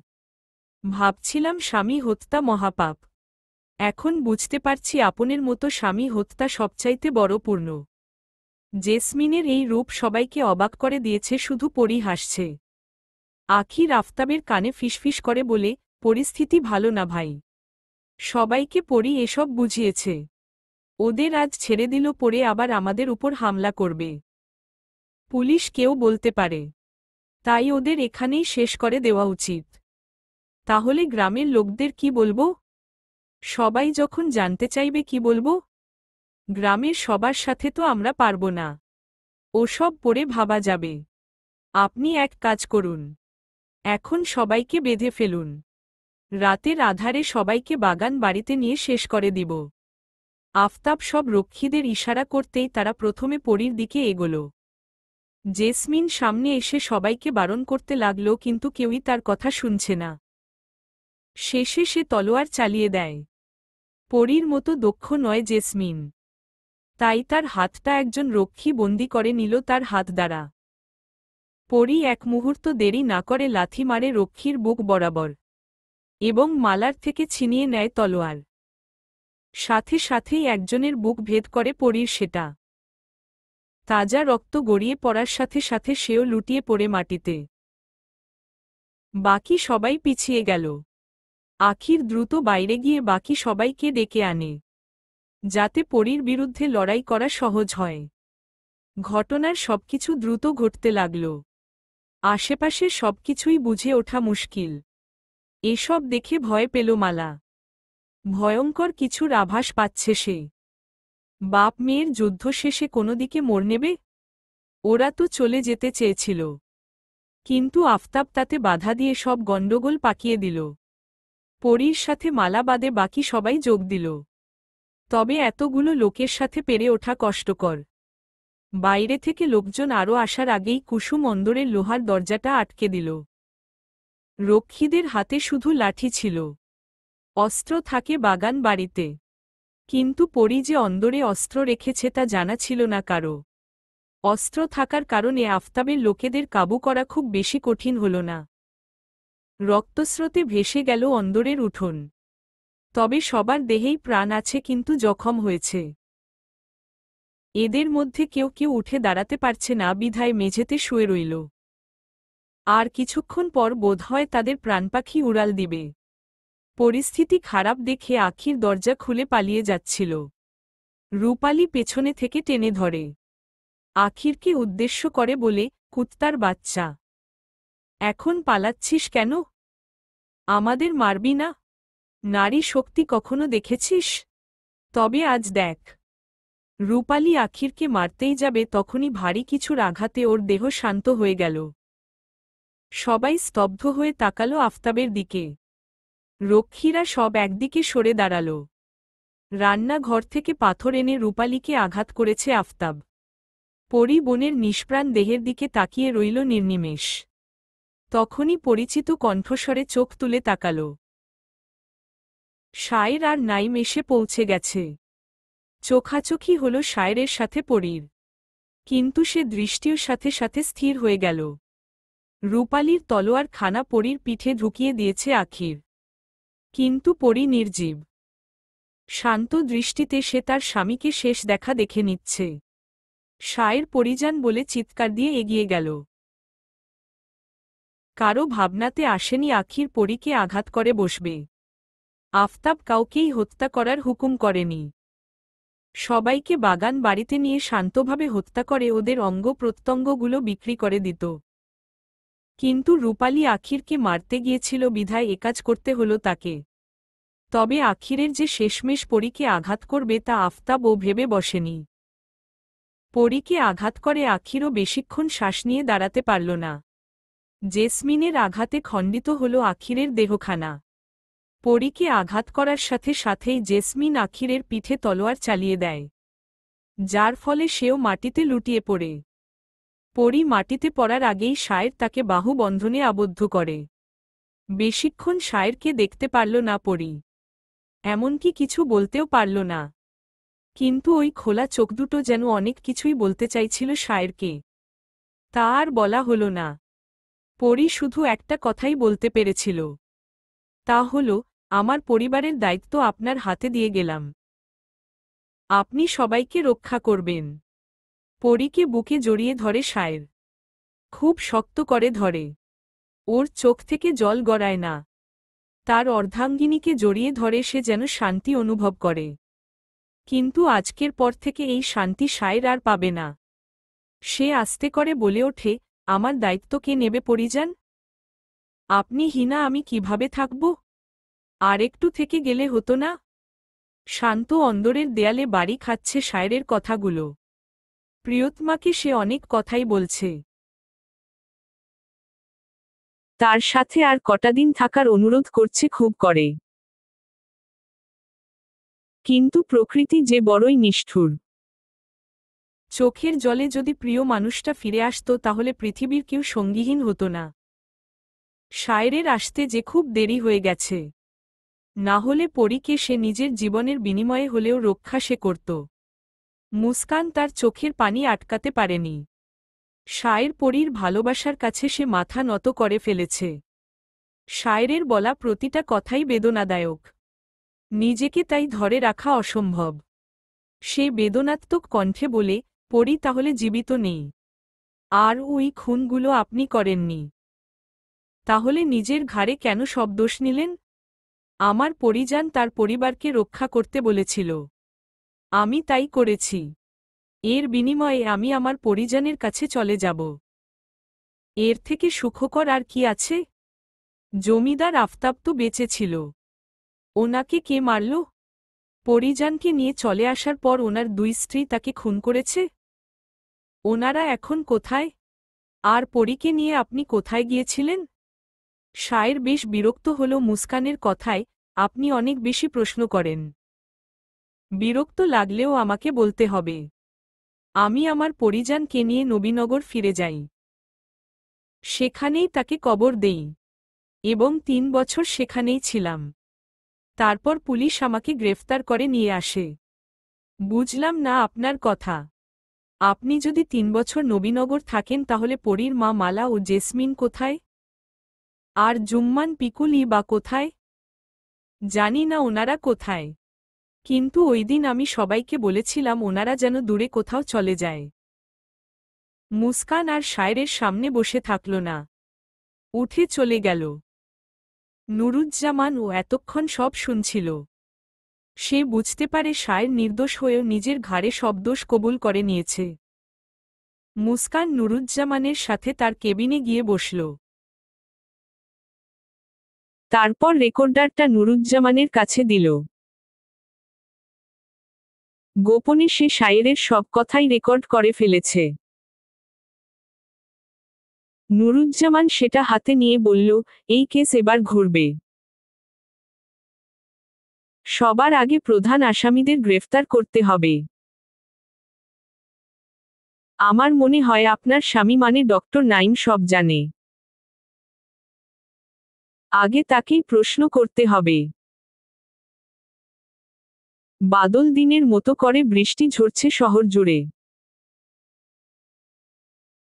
ভাবছিলাম স্বামী হত্যা মহাপাপ, এখন বুঝতে পারছি আপনের মতো স্বামী হত্যা সবচাইতে বড় পূর্ণ। জেসমিনের এই রূপ সবাইকে অবাক করে দিয়েছে, শুধু পরি হাসছে। আখির আফতাবের কানে ফিসফিস করে বলে, পরিস্থিতি ভালো না ভাই। সবাইকে পরি এসব বুঝিয়েছে। ওদের আজ ছেড়ে দিল, পরে আবার আমাদের উপর হামলা করবে। পুলিশ কেউ বলতে পারে, তাই ওদের এখানেই শেষ করে দেওয়া উচিত। তাহলে গ্রামের লোকদের কি বলবো? সবাই যখন জানতে চাইবে কি বলবো? গ্রামের সবার সাথে তো আমরা পারব না। ওসব পরে ভাবা যাবে। আপনি এক কাজ করুন, এখন সবাইকে বেঁধে ফেলুন। রাতের আধারে সবাইকে বাগান বাড়িতে নিয়ে শেষ করে দিব। আফতাব সব রক্ষীদের ইশারা করতেই তারা প্রথমে পরীর দিকে এগোল। জেসমিন সামনে এসে সবাইকে বারণ করতে লাগল, কিন্তু কেউই তার কথা শুনছে না। শেষে সে তলোয়ার চালিয়ে দেয়। পরীর মতো দক্ষ নয় জেসমিন, তাই তার হাতটা একজন রক্ষী বন্দি করে নিল তার হাত দ্বারা। পরী এক মুহূর্ত দেরি না করে লাথি মারে রক্ষীর বুক বরাবর, এবং মালার থেকে ছিনিয়ে নেয় তলোয়ার। সাথে সাথেই একজনের বুক ভেদ করে পরীর সেটা। তাজা রক্ত গড়িয়ে পড়ার সাথে সাথে সেও লুটিয়ে পড়ে মাটিতে। বাকি সবাই পিছিয়ে গেল। আখির দ্রুত বাইরে গিয়ে বাকি সবাইকে ডেকে আনে, যাতে পরীর বিরুদ্ধে লড়াই করা সহজ হয়। ঘটনার সবকিছু দ্রুত ঘটতে লাগল। আশেপাশে সবকিছুই বুঝে ওঠা মুশকিল। এসব দেখে ভয় পেল মালা। ভয়ঙ্কর কিছুর আভাস পাচ্ছে সে। বাপ মেয়ের যুদ্ধ শেষে কোনো দিকে মোড় নেবে? ওরা তো চলে যেতে চেয়েছিল, কিন্তু আফতাব তাতে বাধা দিয়ে সব গণ্ডগোল পাকিয়ে দিল। পরীর সাথে মালা বাদে বাকি সবাই যোগ দিল। তবে এতগুলো লোকের সাথে পেরে ওঠা কষ্টকর। বাইরে থেকে লোকজন আরও আসার আগেই কুসুম অন্দরের লোহার দরজাটা আটকে দিল। রক্ষীদের হাতে শুধু লাঠি ছিল, অস্ত্র থাকে বাগান বাড়িতে, কিন্তু পরী যে অন্দরে অস্ত্র রেখেছে তা জানা ছিল না কারো। অস্ত্র থাকার কারণে আফতাবের লোকেদের কাবু করা খুব বেশি কঠিন হল না। রক্তস্রোতে ভেসে গেল অন্দরের উঠোন। তবে সবার দেহেই প্রাণ আছে, কিন্তু জখম হয়েছে। এদের মধ্যে কেউ কেউ উঠে দাঁড়াতে পারছে না, বিধায় মেঝেতে শুয়ে রইল। আর কিছুক্ষণ পর বোধহয় তাদের প্রাণপাখি উড়াল দিবে। পরিস্থিতি খারাপ দেখে আখির দরজা খুলে পালিয়ে যাচ্ছিল। রূপালী পেছনে থেকে টেনে ধরে। আখিরকে উদ্দেশ্য করে বলে, কুত্তার বাচ্চা, এখন পালাচ্ছিস কেন? আমাদের মারবি না? নারী শক্তি কখনো দেখেছিস? তবে আজ দেখ। রূপালী আখিরকে মারতেই যাবে তখনই ভারী কিছুর আঘাতে ওর দেহ শান্ত হয়ে গেল। সবাই স্তব্ধ হয়ে তাকালো আফতাবের দিকে। রক্ষীরা সব একদিকে সরে দাঁড়াল। রান্নাঘর থেকে পাথর এনে রূপালীকে আঘাত করেছে আফতাব। পরী বোনের নিষ্প্রাণ দেহের দিকে তাকিয়ে রইল নির্নিমেষ। তখনই পরিচিত কণ্ঠস্বরে চোখ তুলে তাকাল। শায়ের আর নাইম এসে পৌঁছে গেছে। চোখাচোখি হল শায়েরের সাথে পরীর, কিন্তু সে দৃষ্টিও সাথে সাথে স্থির হয়ে গেল। রূপালীর তলোয়ার খানা পরীর পিঠে ঢুকিয়ে দিয়েছে আখির, কিন্তু পরী নির্জীব। শান্ত দৃষ্টিতে সে তার স্বামীকে শেষ দেখা দেখে নিচ্ছে। শায়ের পরিজান বলে চিৎকার দিয়ে এগিয়ে গেল। কারো ভাবনাতে আসেনি আখির পরীকে আঘাত করে বসবে। আফতাব কাউকেই হত্যা করার হুকুম করেনি। সবাইকে বাগান বাড়িতে নিয়ে শান্তভাবে হত্যা করে ওদের অঙ্গ প্রত্যঙ্গগুলো বিক্রি করে দিত। কিন্তু রূপালী আখিরকে মারতে গিয়েছিল বিধায় একাজ করতে হলো তাকে। তবে আখিরের যে শেষমেশ পরীকে আঘাত করবে তা আফতাবও ভেবে বসেনি। পরীকে আঘাত করে আখিরও বেশিক্ষণ শ্বাস নিয়ে দাঁড়াতে পারল না। জেসমিনের আঘাতে খণ্ডিত হল আখিরের দেহখানা। পরীকে আঘাত করার সাথে সাথেই জেসমিন আখিরের পিঠে তলোয়ার চালিয়ে দেয়, যার ফলে সেও মাটিতে লুটিয়ে পড়ে। পরী মাটিতে পড়ার আগেই শায়ের তাকে বাহু বন্ধনে আবদ্ধ করে। বেশিক্ষণ শায়েরকে দেখতে পারল না পরী, এমনকি কিছু বলতেও পারল না। কিন্তু ওই খোলা চোখ দুটো যেন অনেক কিছুই বলতে চাইছিল শায়েরকে। তা আর বলা হল না। পরী শুধু একটা কথাই বলতে পেরেছিল, তা হল, আমার পরিবারের দায়িত্ব আপনার হাতে দিয়ে গেলাম। আপনি সবাইকে রক্ষা করবেন। পরীকে বুকে জড়িয়ে ধরে শায়ের, খুব শক্ত করে ধরে। ওর চোখ থেকে জল গড়ায় না। তার অর্ধাঙ্গিনীকে জড়িয়ে ধরে সে যেন শান্তি অনুভব করে। কিন্তু আজকের পর থেকে এই শান্তি শায়ের আর পাবে না। সে আস্তে করে বলে ওঠে, আমার দায়িত্ব কে নেবে পরিজান? আপনি হীনা আমি কিভাবে থাকব? আরেকটু থেকে গেলে হতো না? শান্ত অন্দরের দেয়ালে বাড়ি খাচ্ছে শায়েরের কথাগুলো। প্রিয়তমাকে সে অনেক কথাই বলছে। তার সাথে আর কটা দিন থাকার অনুরোধ করছে খুব করে। কিন্তু প্রকৃতি যে বড়ই নিষ্ঠুর। চোখের জলে যদি প্রিয় মানুষটা ফিরে আসত তাহলে পৃথিবীর কেউ সঙ্গীহীন হতো না। শায়েরের আসতে যে খুব দেরি হয়ে গেছে। না হলে পরীকে সে নিজের জীবনের বিনিময়ে হলেও রক্ষা সে করত। মুস্কান তার চোখের পানি আটকাতে পারেনি। শায়ের পরীর ভালোবাসার কাছে সে মাথা নত করে ফেলেছে। শায়েরের বলা প্রতিটা কথাই বেদনাদায়ক। নিজেকে তাই ধরে রাখা অসম্ভব। সে বেদনাত্মক কণ্ঠে বলে, পরী তাহলে জীবিত নেই? আর ওই খুনগুলো আপনি করেননি? তাহলে নিজের ঘাড়ে কেন সব দোষ নিলেন? আমার পরিজান তার পরিবারকে রক্ষা করতে বলেছিল। আমি তাই করেছি। এর বিনিময়ে আমি আমার পরিজানের কাছে চলে যাব। এর থেকে সুখকর আর কি আছে? জমিদার আফতাব তো বেঁচে ছিল। ওনাকে কে মারল? পরিজানকে নিয়ে চলে আসার পর ওনার দুই স্ত্রী তাকে খুন করেছে। ওনারা এখন কোথায়? আর পরীকে নিয়ে আপনি কোথায় গিয়েছিলেন? শায়ের বেশ বিরক্ত হল মুস্কানের কথায়। আপনি অনেক বেশি প্রশ্ন করেন। বিরক্ত লাগলেও আমাকে বলতে হবে। আমি আমার পরিজানকে নিয়ে নবীনগর ফিরে যাই। সেখানেই তাকে কবর দেই এবং ৩ বছর সেখানেই ছিলাম। তারপর পুলিশ আমাকে গ্রেফতার করে নিয়ে আসে। বুঝলাম না আপনার কথা। আপনি যদি ৩ বছর নবীনগর থাকেন তাহলে পরীর মা মালা ও জেসমিন কোথায়? আর জুম্মান পিকুলি বা কোথায়? জানি না ওনারা কোথায়। কিন্তু ওইদিন আমি সবাইকে বলেছিলাম ওনারা যেন দূরে কোথাও চলে যায়। মুস্কান আর শায়েরের সামনে বসে থাকল না। উঠে চলে গেল। নুরুজ্জামান ও এতক্ষণ সব শুনছিল। সে বুঝতে পারে শায়ের নির্দোষ হয়েও নিজের ঘাড়ে সব দোষ কবুল করে নিয়েছে। মুস্কান নুরুজ্জামানের সাথে তার কেবিনে গিয়ে বসল। তারপর রেকর্ডারটা নুরুজ্জামানের কাছে দিল। গোপনে সে শায়েরের সব কথাই রেকর্ড করে ফেলেছে। নুরুজ্জামান সেটা হাতে নিয়ে বলল, এই কেস এবার ঘুরবে। সবার আগে প্রধান আসামিদের গ্রেফতার করতে হবে। আমার মনে হয় আপনার স্বামী মানে ডক্টর নাইম সব জানে। আগে তাকেই প্রশ্ন করতে হবে। বাদল দিনের মতো করে বৃষ্টি ঝরছে শহর জুড়ে।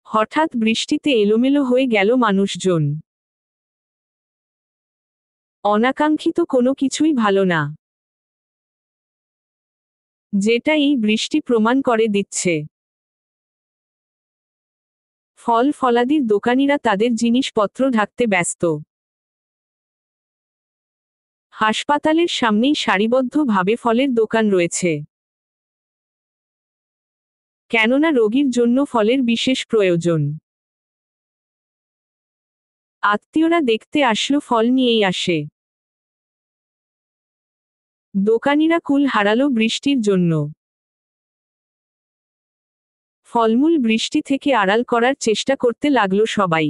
হঠাৎ বৃষ্টিতে এলোমেলো হয়ে গেল মানুষজন। অনাকাঙ্ক্ষিত কোনো কিছুই ভালো না। যেটা এই বৃষ্টি প্রমাণ করে দিচ্ছে। ফল ফলাদির দোকানিরা তাদের জিনিসপত্র ঢাকতে ব্যস্ত। হাসপাতালের সামনেই সারিবদ্ধভাবে ফলের দোকান রয়েছে। কেননা রোগীর জন্য ফলের বিশেষ প্রয়োজন। আত্মীয়রা দেখতে আসলো, ফল নিয়েই আসে। দোকানিরা কুল হারালো বৃষ্টির জন্য। ফলমূল বৃষ্টি থেকে আড়াল করার চেষ্টা করতে লাগলো সবাই।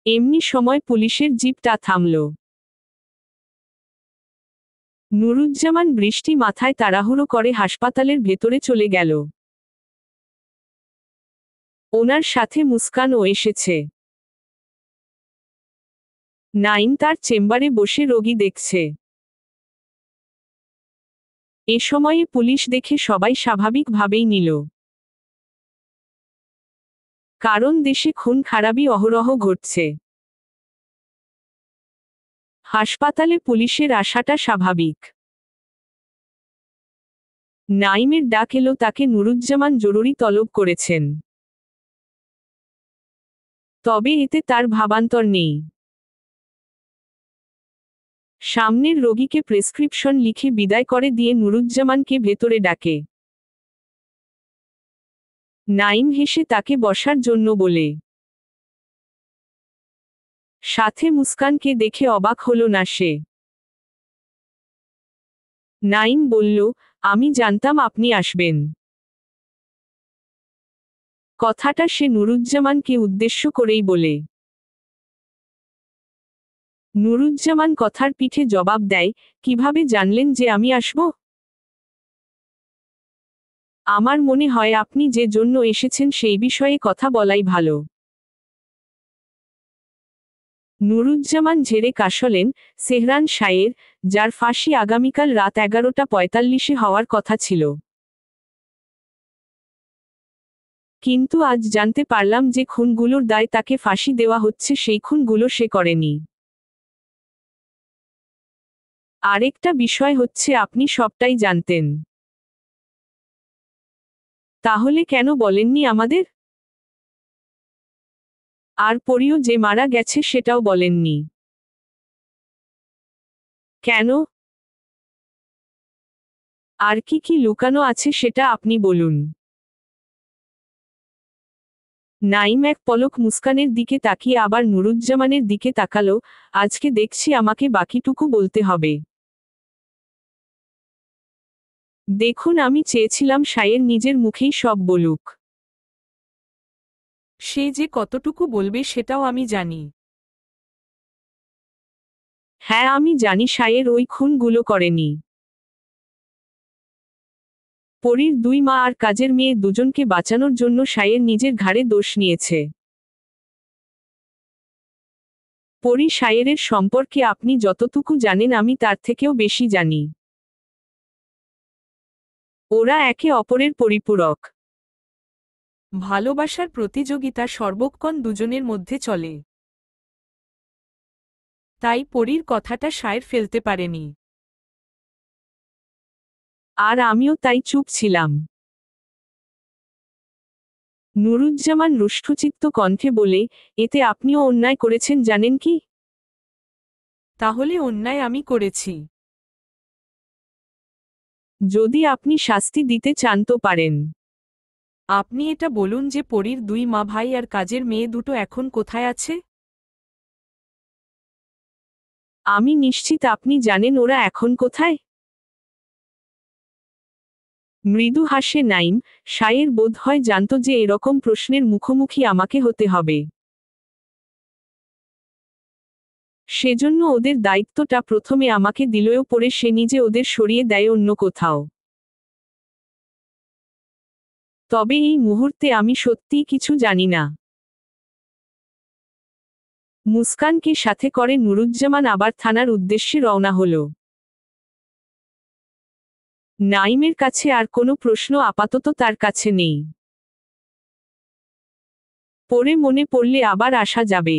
এমনি সময় পুলিশের জিপটা থামল। নুরুজ্জামান বৃষ্টি মাথায় তাড়াহুড়ো করে হাসপাতালের ভেতরে চলে গেল। ওনার সাথে মুস্কানও এসেছে। নাইম তার চেম্বারে বসে রোগী দেখছে। এ সময়ে পুলিশ দেখে সবাই স্বাভাবিকভাবেই নিল। কারণ দেশে খুন খারাপি অহরহ ঘটছে। হাসপাতালে পুলিশের আসাটা স্বাভাবিক। নাইমের ডাক এলো, তাকে নুরুজ্জামান জরুরি তলব করেছেন। তবে এতে তার ভাবান্তর নেই। সামনের রোগীকে প্রেসক্রিপশন লিখে বিদায় করে দিয়ে নুরুজ্জামানকে ভেতরে ডাকে। নাইম হেসে তাকে বসার জন্য বলে। সাথে মুস্কানকে দেখে অবাক হলো না সে। নাইম বলল, আমি জানতাম আপনি আসবেন। কথাটা সে নুরুজ্জামানকে উদ্দেশ্য করেই বলে। নুরুজ্জামান কথার পিঠে জবাব দেয়, কিভাবে জানলেন যে আমি আসব? আমার মনে হয় আপনি যে জন্য এসেছেন সেই বিষয়ে কথা বলাই ভালো। নুরুজ্জামান ঝেড়ে কাশলেন, সেহরান শায়ের, যার ফাঁসি আগামীকাল রাত 11:45 হওয়ার কথা ছিল। কিন্তু আজ জানতে পারলাম যে খুনগুলোর দায় তাকে ফাঁসি দেওয়া হচ্ছে, সেই খুনগুলো সে করেনি। আরেকটা বিষয় হচ্ছে আপনি সবটাই জানতেন। তাহলে কেন বলেননি আমাদের? আর পরিও যে মারা গেছে সেটাও বলেননি। কেন? আর কি কি লুকানো আছে সেটা আপনি বলুন। নাইম এক পলক মুস্কানের দিকে তাকিয়ে আবার নুরুজ্জামানের দিকে তাকালো, আজকে দেখছি আমাকে বাকিটুকু বলতে হবে। দেখুন, আমি চেয়েছিলাম শায়ের নিজের মুখেই সব বলুক। সে যে কতটুকু বলবে সেটাও আমি জানি। হ্যাঁ, আমি জানি শায়ের ওই খুনগুলো করেনি। পরীর দুই মা আর কাজের মেয়ে দুজনকে বাঁচানোর জন্য শায়ের নিজের ঘাড়ে দোষ নিয়েছে। পরী শায়েরের সম্পর্কে আপনি যতটুকু জানেন আমি তার থেকেও বেশি জানি। ওরা একে অপরের পরিপূরক। ভালোবাসার প্রতিযোগিতা সর্বক্ষণ দুজনের মধ্যে চলে। তাই পরীর কথাটা শায়ের ফেলতে পারেনি। আর আমিও তাই চুপ ছিলাম। নুরুজ্জামান রুষ্টচিত্ত কণ্ঠে বলে, এতে আপনিও অন্যায় করেছেন জানেন কি? তাহলে অন্যায় আমি করেছি। যদি আপনি শাস্তি দিতে চান তো পারেন। আপনি এটা বলুন যে পরীর দুই মা ভাই আর কাজের মেয়ে দুটো এখন কোথায় আছে? আমি নিশ্চিত আপনি জানেন ওরা এখন কোথায়। মৃদু হাসে নাইম। শায়ের বোধ হয় জানত যে এরকম প্রশ্নের মুখোমুখি আমাকে হতে হবে। সেজন্য ওদের দায়িত্বটা প্রথমে আমাকে দিলেও পরে সে নিজে ওদের সরিয়ে দেয় অন্য কোথাও। তবে এই মুহূর্তে আমি সত্যিই কিছু জানি না। মুস্কানকে সাথে করে নুরুজ্জামান আবার থানার উদ্দেশ্যে রওনা হল। নাইমের কাছে আর কোনো প্রশ্ন আপাতত তার কাছে নেই। পরে মনে পড়লে আবার আসা যাবে।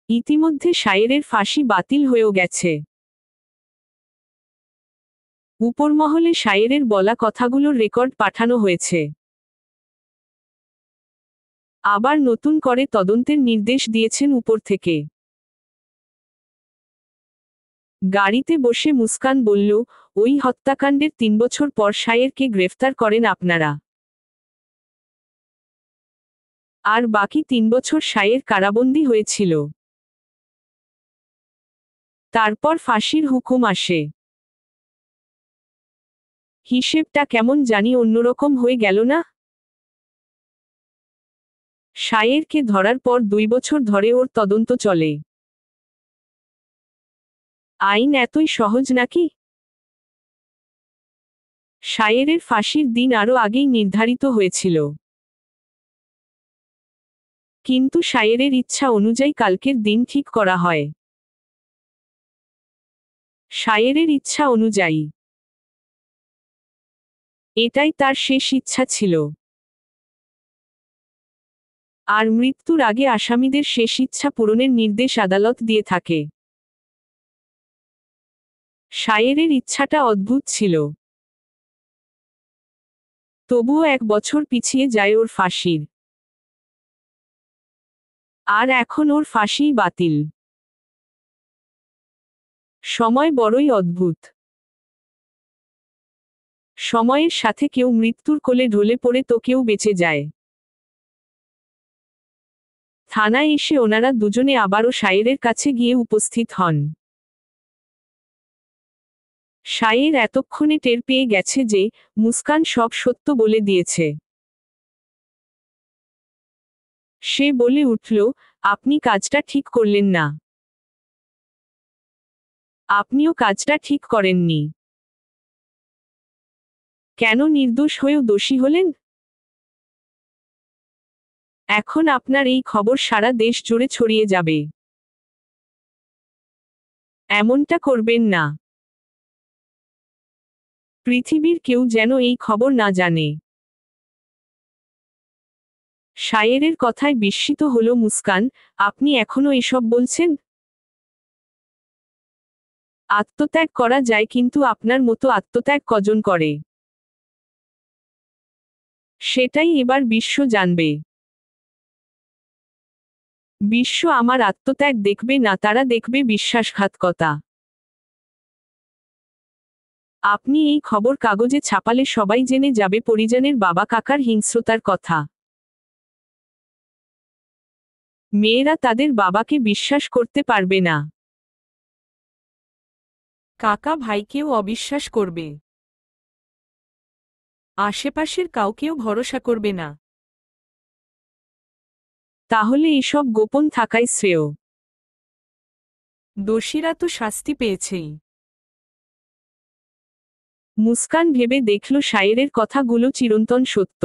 ইতিমধ্যে শায়েরের ফাঁসি বাতিল হয়েও গেছে। উপরমহলে শায়েরের বলা কথাগুলোর রেকর্ড পাঠানো হয়েছে। আবার নতুন করে তদন্তের নির্দেশ দিয়েছেন উপর থেকে। গাড়িতে বসে মুস্কান বলল, ওই হত্যাকাণ্ডের 3 বছর পর শায়েরকে গ্রেফতার করেন আপনারা। আর বাকি 3 বছর শায়ের কারাবন্দী হয়েছিল। তারপর ফাঁসির হুকুম আসে। হিসেবটা কেমন জানি অন্যরকম হয়ে গেল না? শায়েরকে ধরার পর 2 বছর ধরে ওর তদন্ত চলে। আইন এতই সহজ নাকি? শায়েরের ফাঁসির দিন আরও আগেই নির্ধারিত হয়েছিল। কিন্তু শায়েরের ইচ্ছা অনুযায়ী কালকের দিন ঠিক করা হয়। শায়েরের ইচ্ছা অনুযায়ী। এটাই তার শেষ ইচ্ছা ছিল। আর মৃত্যুর আগে আসামিদের শেষ ইচ্ছা পূরণের নির্দেশ আদালত দিয়ে থাকে। শায়েরের ইচ্ছাটা অদ্ভুত ছিল। তবুও 1 বছর পিছিয়ে যায় ওর ফাঁসির। আর এখন ওর ফাঁসিই বাতিল। সময় বড়ই অদ্ভুত। সময়ের সাথে কেউ মৃত্যুর কোলে ঢলে পড়ে তো কেউ বেঁচে যায়। থানায় এসে ওনারা দুজনে আবারও শায়েরের কাছে গিয়ে উপস্থিত হন। শায়ের এতক্ষণে টের পেয়ে গেছে যে মুস্কান সব সত্য বলে দিয়েছে। সে বলে উঠল, আপনি কাজটা ঠিক করলেন না। আপনিও কাজটা ঠিক করেননি। কেন নির্দোষ হয়েও দোষী হলেন? এখন আপনার এই খবর সারা দেশ জুড়ে ছড়িয়ে যাবে। এমনটা করবেন না। পৃথিবীর কেউ যেন এই খবর না জানে। শায়েরের কথায় বিস্মিত হল মুস্কান, আপনি এখনো এসব বলছেন? আত্মত্যাগ করা যায় কিন্তু আপনার মতো আত্মত্যাগ কজন করে? সেটাই এবার বিশ্ব জানবে। বিশ্ব আমার আত্মত্যাগ দেখবে না, তারা দেখবে বিশ্বাসঘাতকতা। আপনি এই খবর কাগজে ছাপালে সবাই জেনে যাবে পরিজনের বাবা কাকার হিংস্রতার কথা। মেয়েরা তাদের বাবাকে বিশ্বাস করতে পারবে না। কাকা ভাইকেও অবিশ্বাস করবে। আশেপাশের কাউকেও ভরসা করবে না। তাহলে এসব গোপন থাকাই শ্রেয়। দোষীরা তো শাস্তি পেয়েছেই। মুস্কান ভেবে দেখল শায়েরের কথাগুলো চিরন্তন সত্য।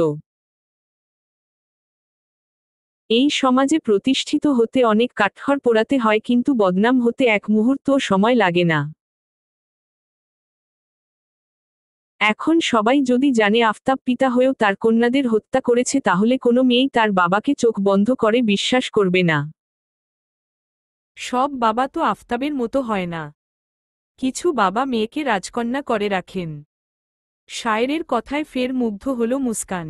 এই সমাজে প্রতিষ্ঠিত হতে অনেক কাঠখড় পোড়াতে হয় কিন্তু বদনাম হতে এক মুহূর্তও সময় লাগে না। এখন সবাই যদি জানে আফতাব পিতা হয়েও তার কন্যাদের হত্যা করেছে তাহলে কোনো মেয়েই তার বাবাকে চোখ বন্ধ করে বিশ্বাস করবে না। সব বাবা তো আফতাবের মতো হয় না। কিছু বাবা মেয়েকে রাজকন্যা করে রাখেন। শায়েরের কথায় ফের মুগ্ধ হল মুস্কান।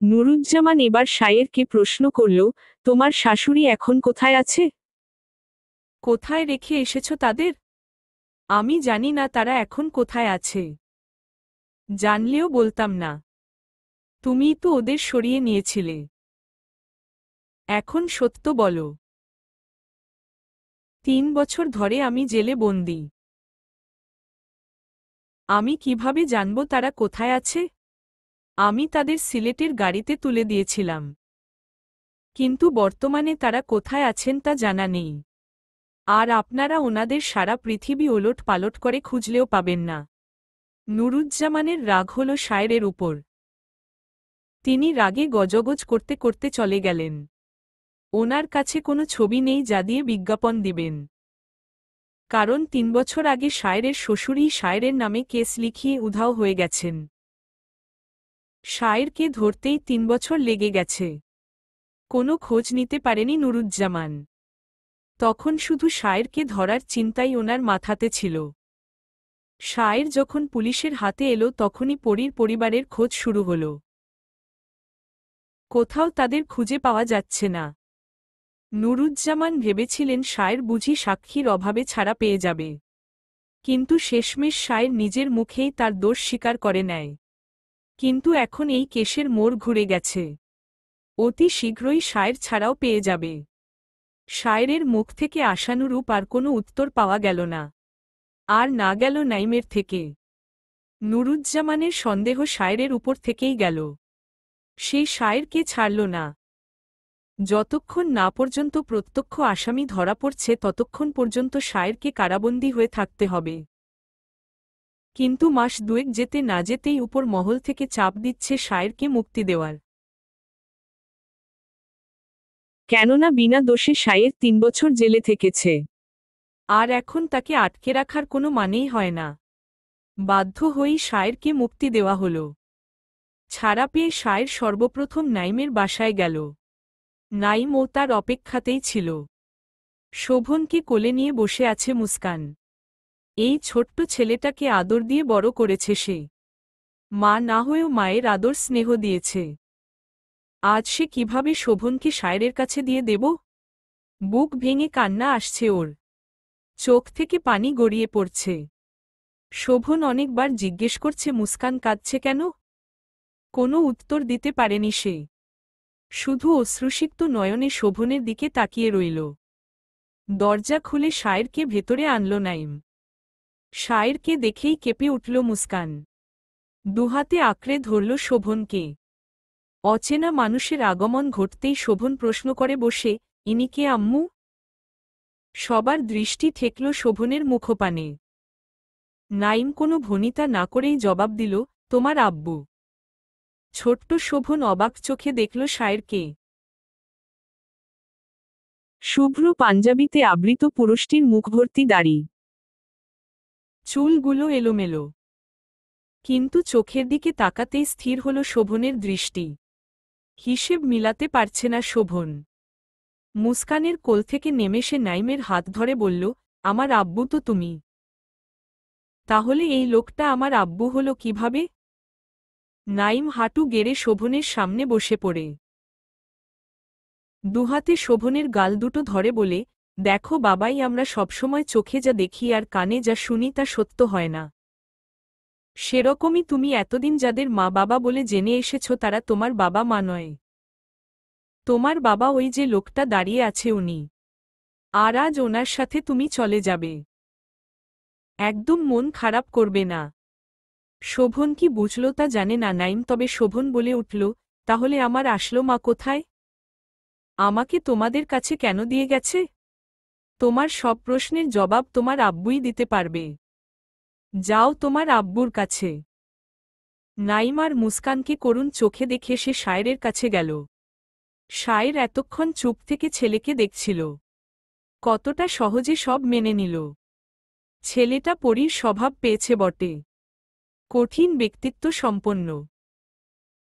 নুরুজ্জামান এবার শায়েরকে প্রশ্ন করল, তোমার শাশুড়ি এখন কোথায় আছে? কোথায় রেখে এসেছ তাদের? আমি জানি না তারা এখন কোথায় আছে। জানলেও বলতাম না। তুমিই তো ওদের সরিয়ে নিয়েছিলে। এখন সত্য বলো। 3 বছর ধরে আমি জেলে বন্দী। আমি কিভাবে জানব তারা কোথায় আছে? আমি তাদের সিলেটের গাড়িতে তুলে দিয়েছিলাম। কিন্তু বর্তমানে তারা কোথায় আছেন তা জানা নেই। আর আপনারা ওনাদের সারা পৃথিবী ওলট পালট করে খুঁজলেও পাবেন না। নুরুজ্জামানের রাগ হল শায়েরের উপর। তিনি রাগে গজগজ করতে করতে চলে গেলেন। ওনার কাছে কোনো ছবি নেই যা দিয়ে বিজ্ঞাপন দিবেন। কারণ 3 বছর আগে শায়েরের শ্বশুরই শায়েরের নামে কেস লিখিয়ে উধাও হয়ে গেছেন। শায়েরকে ধরতেই 3 বছর লেগে গেছে। কোনো খোঁজ নিতে পারেনি নুরুজ্জামান। তখন শুধু শায়েরকে ধরার চিন্তাই ওনার মাথাতে ছিল। শায়ের যখন পুলিশের হাতে এলো তখনই পরীর পরিবারের খোঁজ শুরু হল। কোথাও তাদের খুঁজে পাওয়া যাচ্ছে না। নুরুজ্জামান ভেবেছিলেন শায়ের বুঝি সাক্ষীর অভাবে ছাড়া পেয়ে যাবে। কিন্তু শেষমেশ শায়ের নিজের মুখেই তার দোষ স্বীকার করে নেয়। কিন্তু এখন এই কেসের মোড় ঘুরে গেছে। অতি শীঘ্রই শায়ের ছাড়াও পেয়ে যাবে। শায়েরের মুখ থেকে আশানুরূপ আর কোনো উত্তর পাওয়া গেল না। আর না গেল নাইমের থেকে। নুরুজ্জামানের সন্দেহ শায়েরের উপর থেকেই গেল। সেই শায়েরকে ছাড়ল না। যতক্ষণ না পর্যন্ত প্রত্যক্ষ আসামি ধরা পড়ছে ততক্ষণ পর্যন্ত শায়েরকে কারাবন্দী হয়ে থাকতে হবে। কিন্তু মাস দুয়েক যেতে না যেতেই উপর মহল থেকে চাপ দিচ্ছে শায়েরকে মুক্তি দেওয়ার। কেননা বিনা দোষে শায়ের 3 বছর জেলে থেকেছে। আর এখন তাকে আটকে রাখার কোনো মানেই হয় না। বাধ্য হয়েই শায়েরকে মুক্তি দেওয়া হল। ছাড়া পেয়ে শায়ের সর্বপ্রথম নাইমের বাসায় গেল। নাইম ও তার অপেক্ষাতেই ছিল। শোভনকে কোলে নিয়ে বসে আছে মুস্কান। এই ছোট্ট ছেলেটাকে আদর দিয়ে বড় করেছে সে। মা না হয়েও মায়ের আদর স্নেহ দিয়েছে। আজ সে কিভাবে শোভনকে শায়েরের কাছে দিয়ে দেব? বুক ভেঙে কান্না আসছে ওর। চোখ থেকে পানি গড়িয়ে পড়ছে। শোভন অনেকবার জিজ্ঞেস করছে মুস্কান কাঁদছে কেন? কোনো উত্তর দিতে পারেনি সে। শুধু অশ্রুসিক্ত নয়নে শোভনের দিকে তাকিয়ে রইল। দরজা খুলে শায়েরকে ভেতরে আনল নাইম। শায়েরকে দেখেই কেঁপে উঠল মুস্কান। দুহাতে আঁকড়ে ধরল শোভনকে। অচেনা মানুষের আগমন ঘটতেই শোভন প্রশ্ন করে বসে, ইনি কে আম্মু? সবার দৃষ্টি ঠেকল শোভনের মুখপানে। নাইম কোনো ভনিতা না করেই জবাব দিল, তোমার আব্বু। ছোট্ট শোভন অবাক চোখে দেখল শায়েরকে। শুভ্র পাঞ্জাবিতে আবৃত পুরুষটির মুখভর্তি দাড়ি। চুলগুলো এলোমেলো। কিন্তু চোখের দিকে তাকাতেই স্থির হল শোভনের দৃষ্টি। হিসেব মিলাতে পারছে না শোভন। মুস্কানের কোল থেকে নেমে সে নাইমের হাত ধরে বলল, আমার আব্বু তো তুমি। তাহলে এই লোকটা আমার আব্বু হলো কিভাবে? নাইম হাঁটু গেড়ে শোভনের সামনে বসে পড়ে দুহাতে শোভনের গাল দুটো ধরে বলে, দেখো বাবাই, আমরা সবসময় চোখে যা দেখি আর কানে যা শুনি তা সত্য হয় না। সেরকমই তুমি এতদিন যাদের মা বাবা বলে জেনে এসেছ তারা তোমার বাবা মা নয়। তোমার বাবা ওই যে লোকটা দাঁড়িয়ে আছে উনি। আর আজ ওনার সাথে তুমি চলে যাবে। একদম মন খারাপ করবে না। শোভন কি বুঝল তা জানে না নাইম, তবে শোভন বলে উঠল, তাহলে আমার আসলো মা কোথায়? আমাকে তোমাদের কাছে কেন দিয়ে গেছে? তোমার সব প্রশ্নের জবাব তোমার আব্বুই দিতে পারবে। যাও তোমার আব্বুর কাছে। নাইম আর মুস্কানকে করুণ চোখে দেখে সে শায়েরের কাছে গেল। শায়ের এতক্ষণ চুপ থেকে ছেলেকে দেখছিল। কতটা সহজে সব মেনে নিল। ছেলেটা পরীর স্বভাব পেয়েছে বটে। কঠিন ব্যক্তিত্ব সম্পন্ন।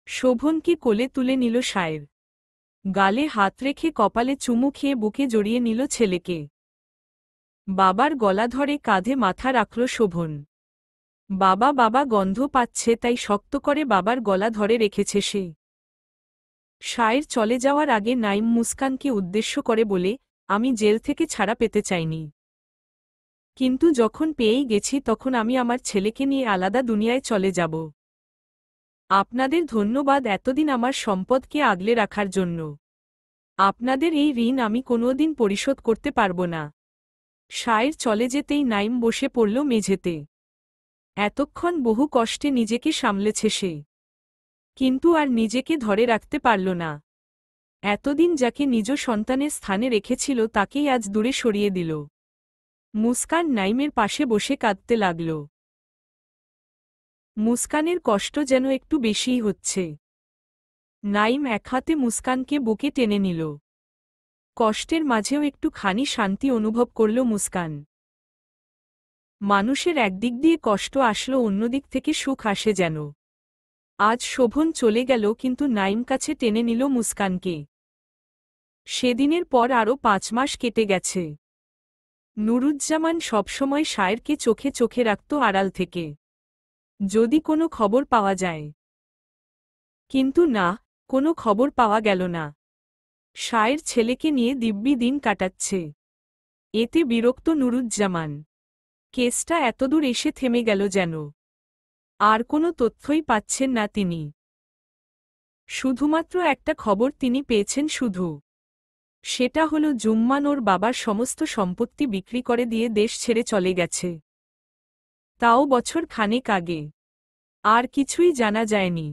শোভনকে কোলে তুলে নিল শায়ের। গালে হাত রেখে কপালে চুমু খেয়ে বুকে জড়িয়ে নিল ছেলেকে। বাবার গলা ধরে কাঁধে মাথা রাখল শোভন। বাবা বাবা গন্ধ পাচ্ছে, তাই শক্ত করে বাবার গলা ধরে রেখেছে সে। শায়ের চলে যাওয়ার আগে নাইম মুস্কানকে উদ্দেশ্য করে বলে, আমি জেল থেকে ছাড়া পেতে চাইনি, কিন্তু যখন পেয়েই গেছি তখন আমি আমার ছেলেকে নিয়ে আলাদা দুনিয়ায় চলে যাব। আপনাদের ধন্যবাদ এতদিন আমার সম্পদকে আগলে রাখার জন্য। আপনাদের এই ঋণ আমি কোনোদিন পরিশোধ করতে পারব না। শায়ের চলে যেতেই নাইম বসে পড়ল মেঝেতে। এতক্ষণ বহু কষ্টে নিজেকে সামলেছে সে, কিন্তু আর নিজেকে ধরে রাখতে পারল না। এতদিন যাকে নিজ সন্তানের স্থানে রেখেছিল তাকেই আজ দূরে সরিয়ে দিল। মুস্কান নাইমের পাশে বসে কাঁদতে লাগল। মুস্কানের কষ্ট যেন একটু বেশিই হচ্ছে। নাইম এক হাতে মুস্কানকে বুকে টেনে নিল। কষ্টের মাঝেও একটু খানি শান্তি অনুভব করল মুস্কান। মানুষের একদিক দিয়ে কষ্ট আসলো, অন্যদিক থেকে সুখ আসে যেন। আজ শোভন চলে গেল, কিন্তু নাইম কাছে টেনে নিল মুস্কানকে। সেদিনের পর আরও 5 মাস কেটে গেছে। নুরুজ্জামান সবসময় শায়েরকে চোখে চোখে রাখত আড়াল থেকে, যদি কোনো খবর পাওয়া যায়। কিন্তু না, কোনো খবর পাওয়া গেল না। শায়ের ছেলেকে নিয়ে দিব্যি দিন কাটাচ্ছে। এতে বিরক্ত নুরুজ্জামান। কেসটা এতদূর এসে থেমে গেল যেন। আর কোনো তথ্যই পাচ্ছেন না তিনি। শুধুমাত্র একটা খবর তিনি পেয়েছেন শুধু। সেটা হলো জুম্মান ওর বাবার সমস্ত সম্পত্তি বিক্রি করে দিয়ে দেশ ছেড়ে চলে গেছে। তাও বছর খানেক আগে। আর কিছুই জানা যায়নি।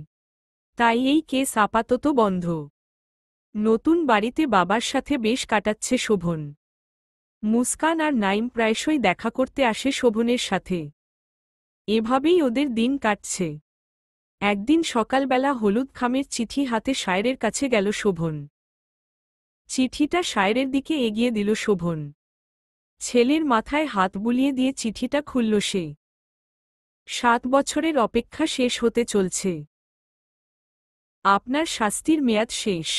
তাই এই কেস আপাতত বন্ধ। নতুন বাড়িতে বাবার সাথে বেশ কাটাচ্ছে শোভন। মুস্কান আর নাইম প্রায়শই দেখা করতে আসে শোভনের সাথে। এভাবেই ওদের দিন কাটছে। একদিন সকালবেলা হলুদ খামের চিঠি হাতে শায়েরের কাছে গেল শোভন। চিঠিটা শায়েরের দিকে এগিয়ে দিল শোভন। ছেলের মাথায় হাত বুলিয়ে দিয়ে চিঠিটা খুলল সে। 7 বছরের অপেক্ষা শেষ হতে চলছে। আপনার শাস্তির মেয়াদ শেষ।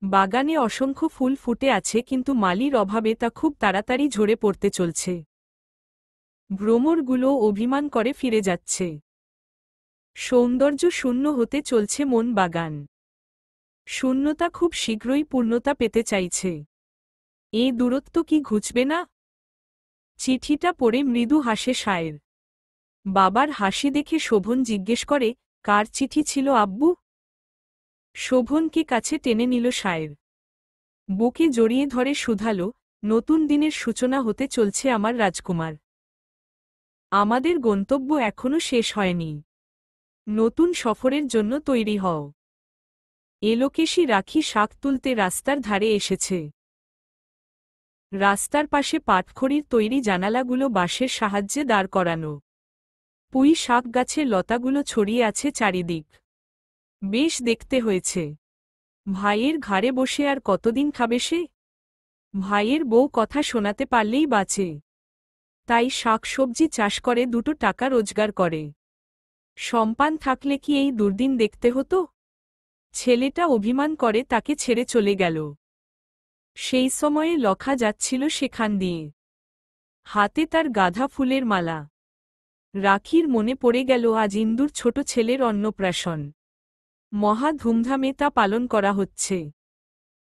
বাগানে অসংখ্য ফুল ফুটে আছে, কিন্তু মালির অভাবে তা খুব তাড়াতাড়ি ঝরে পড়তে চলছে। ভ্রমরগুলো অভিমান করে ফিরে যাচ্ছে। সৌন্দর্য শূন্য হতে চলছে মন বাগান। শূন্যতা খুব শীঘ্রই পূর্ণতা পেতে চাইছে। এই দূরত্ব কি ঘুচবে না? চিঠিটা পড়ে মৃদু হাসে শায়ের। বাবার হাসি দেখে শোভন জিজ্ঞেস করে, কার চিঠি ছিল আব্বু? শোভনকে কাছে টেনে নিল শায়ের। বুকে জড়িয়ে ধরে শুধালো, নতুন দিনের সূচনা হতে চলছে আমার রাজকুমার। আমাদের গন্তব্য এখনো শেষ হয়নি। নতুন সফরের জন্য তৈরি হও। এলোকেশী রাখি শাক তুলতে রাস্তার ধারে এসেছে। রাস্তার পাশে পাটখড়ির তৈরি জানালাগুলো বাঁশের সাহায্যে দাঁড় করানো। পুঁই শাক গাছের লতাগুলো ছড়িয়ে আছে চারিদিক। বেশ দেখতে হয়েছে। ভাইয়ের ঘাড়ে বসে আর কতদিন খাবে সে? ভাইয়ের বউ কথা শোনাতে পারলেই বাঁচে। তাই শাকসবজি চাষ করে 2 টাকা রোজগার করে। সম্পান থাকলে কি এই দুর্দিন দেখতে হতো? ছেলেটা অভিমান করে তাকে ছেড়ে চলে গেল। সেই সময়ে লখা যাচ্ছিল সেখান দিয়ে, হাতে তার গাঁধা ফুলের মালা। রাখির মনে পড়ে গেল আজ ইন্দুর ছোট ছেলের অন্নপ্রাশন। মহা ধুমধামে তা পালন করা হচ্ছে।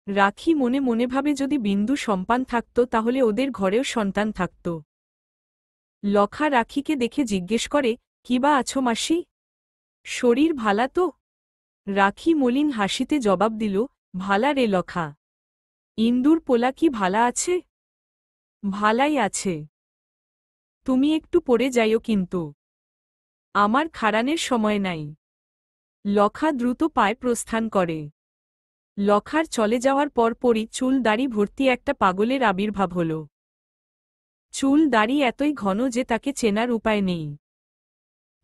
রাখি মনে মনে ভাবে যদি বিন্দু সম্পান থাকত তাহলে ওদের ঘরেও সন্তান থাকত। লখা রাখিকে দেখে জিজ্ঞেস করে, কি বা আছো মাসি? শরীর ভালা তো? রাখি মলিন হাসিতে জবাব দিল, ভালা রে লখা। ইন্দুর পোলা কি ভালা আছে? ভালাই আছে। তুমি একটু পড়ে যাইও কিন্তু। আমার খাড়ানের সময় নাই। লখা দ্রুত পায়ে প্রস্থান করে। লখার চলে যাওয়ার পরপরই চুল দাড়ি ভর্তি একটা পাগলের আবির্ভাব হল। চুল দাড়ি এতই ঘন যে তাকে চেনার উপায় নেই।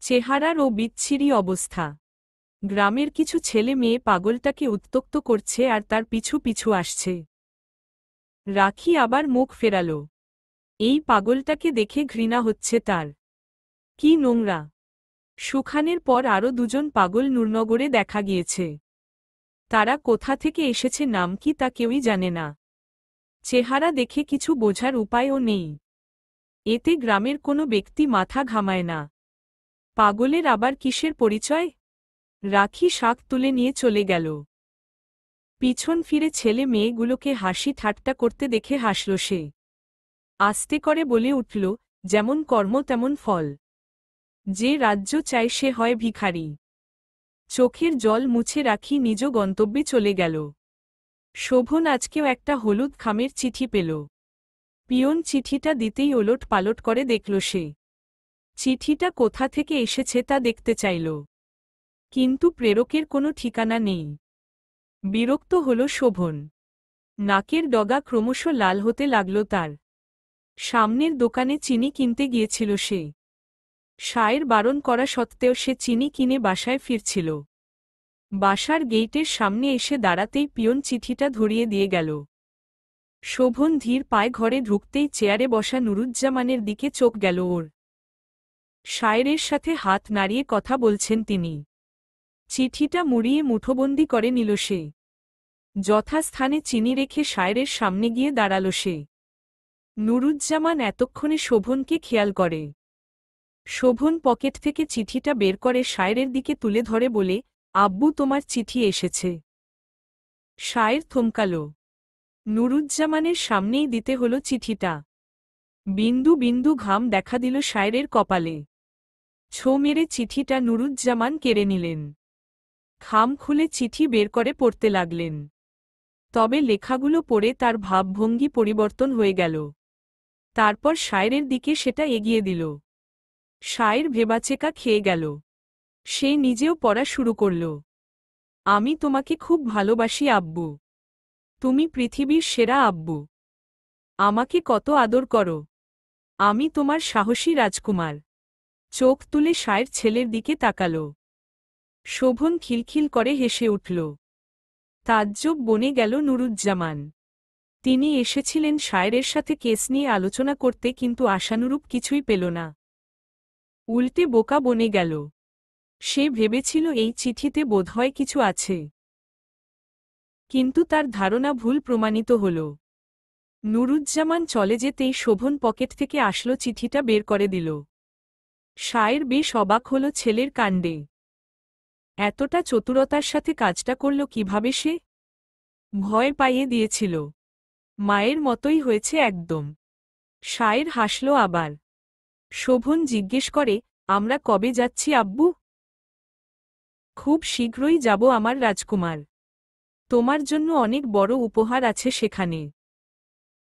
চেহারার ও বিচ্ছিরি অবস্থা। গ্রামের কিছু ছেলে মেয়ে পাগলটাকে উত্ত্যক্ত করছে আর তার পিছু পিছু আসছে। রাখি আবার মুখ ফেরাল। এই পাগলটাকে দেখে ঘৃণা হচ্ছে তার। কি নোংরা! সুখানের পর আরও 2জন পাগল নূরনগরে দেখা গিয়েছে। তারা কোথা থেকে এসেছে, নাম কি তা কেউই জানে না। চেহারা দেখে কিছু বোঝার উপায়ও নেই। এতে গ্রামের কোনো ব্যক্তি মাথা ঘামায় না। পাগলের আবার কিসের পরিচয়? রাখি শাক তুলে নিয়ে চলে গেল। পিছন ফিরে ছেলে মেয়েগুলোকে হাসি ঠাট্টা করতে দেখে হাসল সে। আস্তে করে বলে উঠল, যেমন কর্ম তেমন ফল। যে রাজ্য চায় সে হয় ভিখারি। চোখের জল মুছে রাখি নিজ গন্তব্যে চলে গেল। শোভন আজকেও একটা হলুদ খামের চিঠি পেল। পিয়ন চিঠিটা দিতেই ওলট পালট করে দেখল সে। চিঠিটা কোথা থেকে এসেছে তা দেখতে চাইল, কিন্তু প্রেরকের কোনো ঠিকানা নেই। বিরক্ত হল শোভন। নাকের ডগা ক্রমশ লাল হতে লাগল তার। সামনের দোকানে চিনি কিনতে গিয়েছিল সে। সায়ের বারণ করা সত্ত্বেও সে চিনি কিনে বাসায় ফিরছিল। বাসার গেইটের সামনে এসে দাঁড়াতেই পিয়ন চিঠিটা ধরিয়ে দিয়ে গেল। শোভন ধীর পায়ে ঘরে ঢুকতেই চেয়ারে বসা নুরুজ্জামানের দিকে চোখ গেল ওর। শায়েরের সাথে হাত নাড়িয়ে কথা বলছেন তিনি। চিঠিটা মুড়িয়ে মুঠোবন্দি করে নিল সে। যথাস্থানে চিনি রেখে শায়েরের সামনে গিয়ে দাঁড়াল সে। নুরুজ্জামান এতক্ষণে শোভনকে খেয়াল করে। শোভন পকেট থেকে চিঠিটা বের করে শায়েরের দিকে তুলে ধরে বলে, আব্বু তোমার চিঠি এসেছে। শায়ের থমকাল। নুরুজ্জামানের সামনেই দিতে হল চিঠিটা। বিন্দু বিন্দু ঘাম দেখা দিল শায়েরের কপালে। ছো মেরে চিঠিটা নুরুজ্জামান কেড়ে নিলেন। খাম খুলে চিঠি বের করে পড়তে লাগলেন। তবে লেখাগুলো পড়ে তার ভাবভঙ্গি পরিবর্তন হয়ে গেল। তারপর শায়েরের দিকে সেটা এগিয়ে দিল। শায়ের ভেবাচেকা খেয়ে গেল। সে নিজেও পড়া শুরু করল। আমি তোমাকে খুব ভালোবাসি আব্বু। তুমি পৃথিবীর সেরা আব্বু। আমাকে কত আদর করো। আমি তোমার সাহসী রাজকুমার। চোখ তুলে শায়ের ছেলের দিকে তাকাল। শোভন খিলখিল করে হেসে উঠল। তাজ্জব বনে গেল নুরুজ্জামান। তিনি এসেছিলেন শায়েরের সাথে কেস নিয়ে আলোচনা করতে, কিন্তু আশানুরূপ কিছুই পেল না। উল্টে বোকা বনে গেল। সে ভেবেছিল এই চিঠিতে বোধহয় কিছু আছে, কিন্তু তার ধারণা ভুল প্রমাণিত হল। নুরুজ্জামান চলে যেতেই শোভন পকেট থেকে আসলো চিঠিটা বের করে দিল। শায়ের বেশ অবাক হল ছেলের কাণ্ডে। এতটা চতুরতার সাথে কাজটা করল কিভাবে সে? ভয় পাইয়ে দিয়েছিল। মায়ের মতোই হয়েছে একদম। শায়ের হাসল আবার। শোভন জিজ্ঞেস করে, আমরা কবে যাচ্ছি আব্বু? খুব শীঘ্রই যাব আমার রাজকুমার। তোমার জন্য অনেক বড় উপহার আছে সেখানে।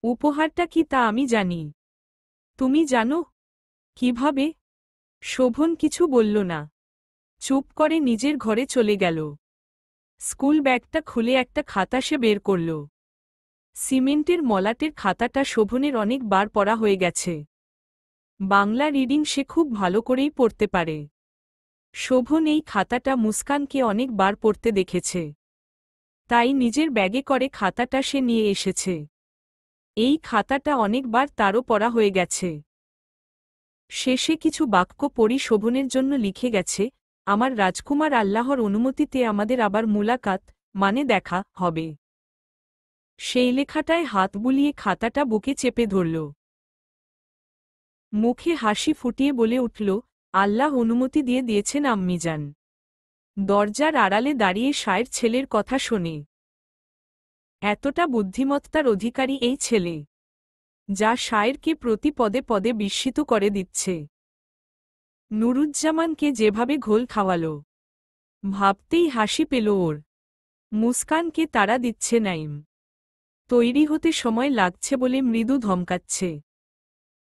উপহারটা কি তা আমি জানি। তুমি জানো? কিভাবে? শোভন কিছু বলল না। চুপ করে নিজের ঘরে চলে গেল। স্কুল ব্যাগটা খুলে একটা খাতা সে বের করল। সিমেন্টের মলাটের খাতাটা শোভনের অনেক বার পড়া হয়ে গেছে। বাংলা রিডিং সে খুব ভালো করেই পড়তে পারে। শোভন এই খাতাটা মুস্কানকে অনেক বার পড়তে দেখেছে। তাই নিজের ব্যাগে করে খাতাটা সে নিয়ে এসেছে। এই খাতাটা অনেকবার তারও পড়া হয়ে গেছে। শেষে কিছু বাক্য পড়ি শোভনের জন্য লিখে গেছে, আমার রাজকুমার, আল্লাহর অনুমতিতে আমাদের আবার মুলাকাত, মানে দেখা, হবে। সেই লেখাটায় হাত বুলিয়ে খাতাটা বুকে চেপে ধরল। মুখে হাসি ফুটিয়ে বলে উঠল, আল্লাহ অনুমতি দিয়ে দিয়েছেন আম্মিজান। দরজার আড়ালে দাঁড়িয়ে শায়ের ছেলের কথা শোনে। এতটা বুদ্ধিমত্তার অধিকারী এই ছেলে, যা শায়েরকে প্রতি পদে পদে বিস্মিত করে দিচ্ছে। নুরুজ্জামানকে যেভাবে ঘোল খাওয়াল, ভাবতেই হাসি পেল ওর। মুস্কানকে তাড়া দিচ্ছে নাইম। তৈরি হতে সময় লাগছে বলে মৃদু ধমকাচ্ছে।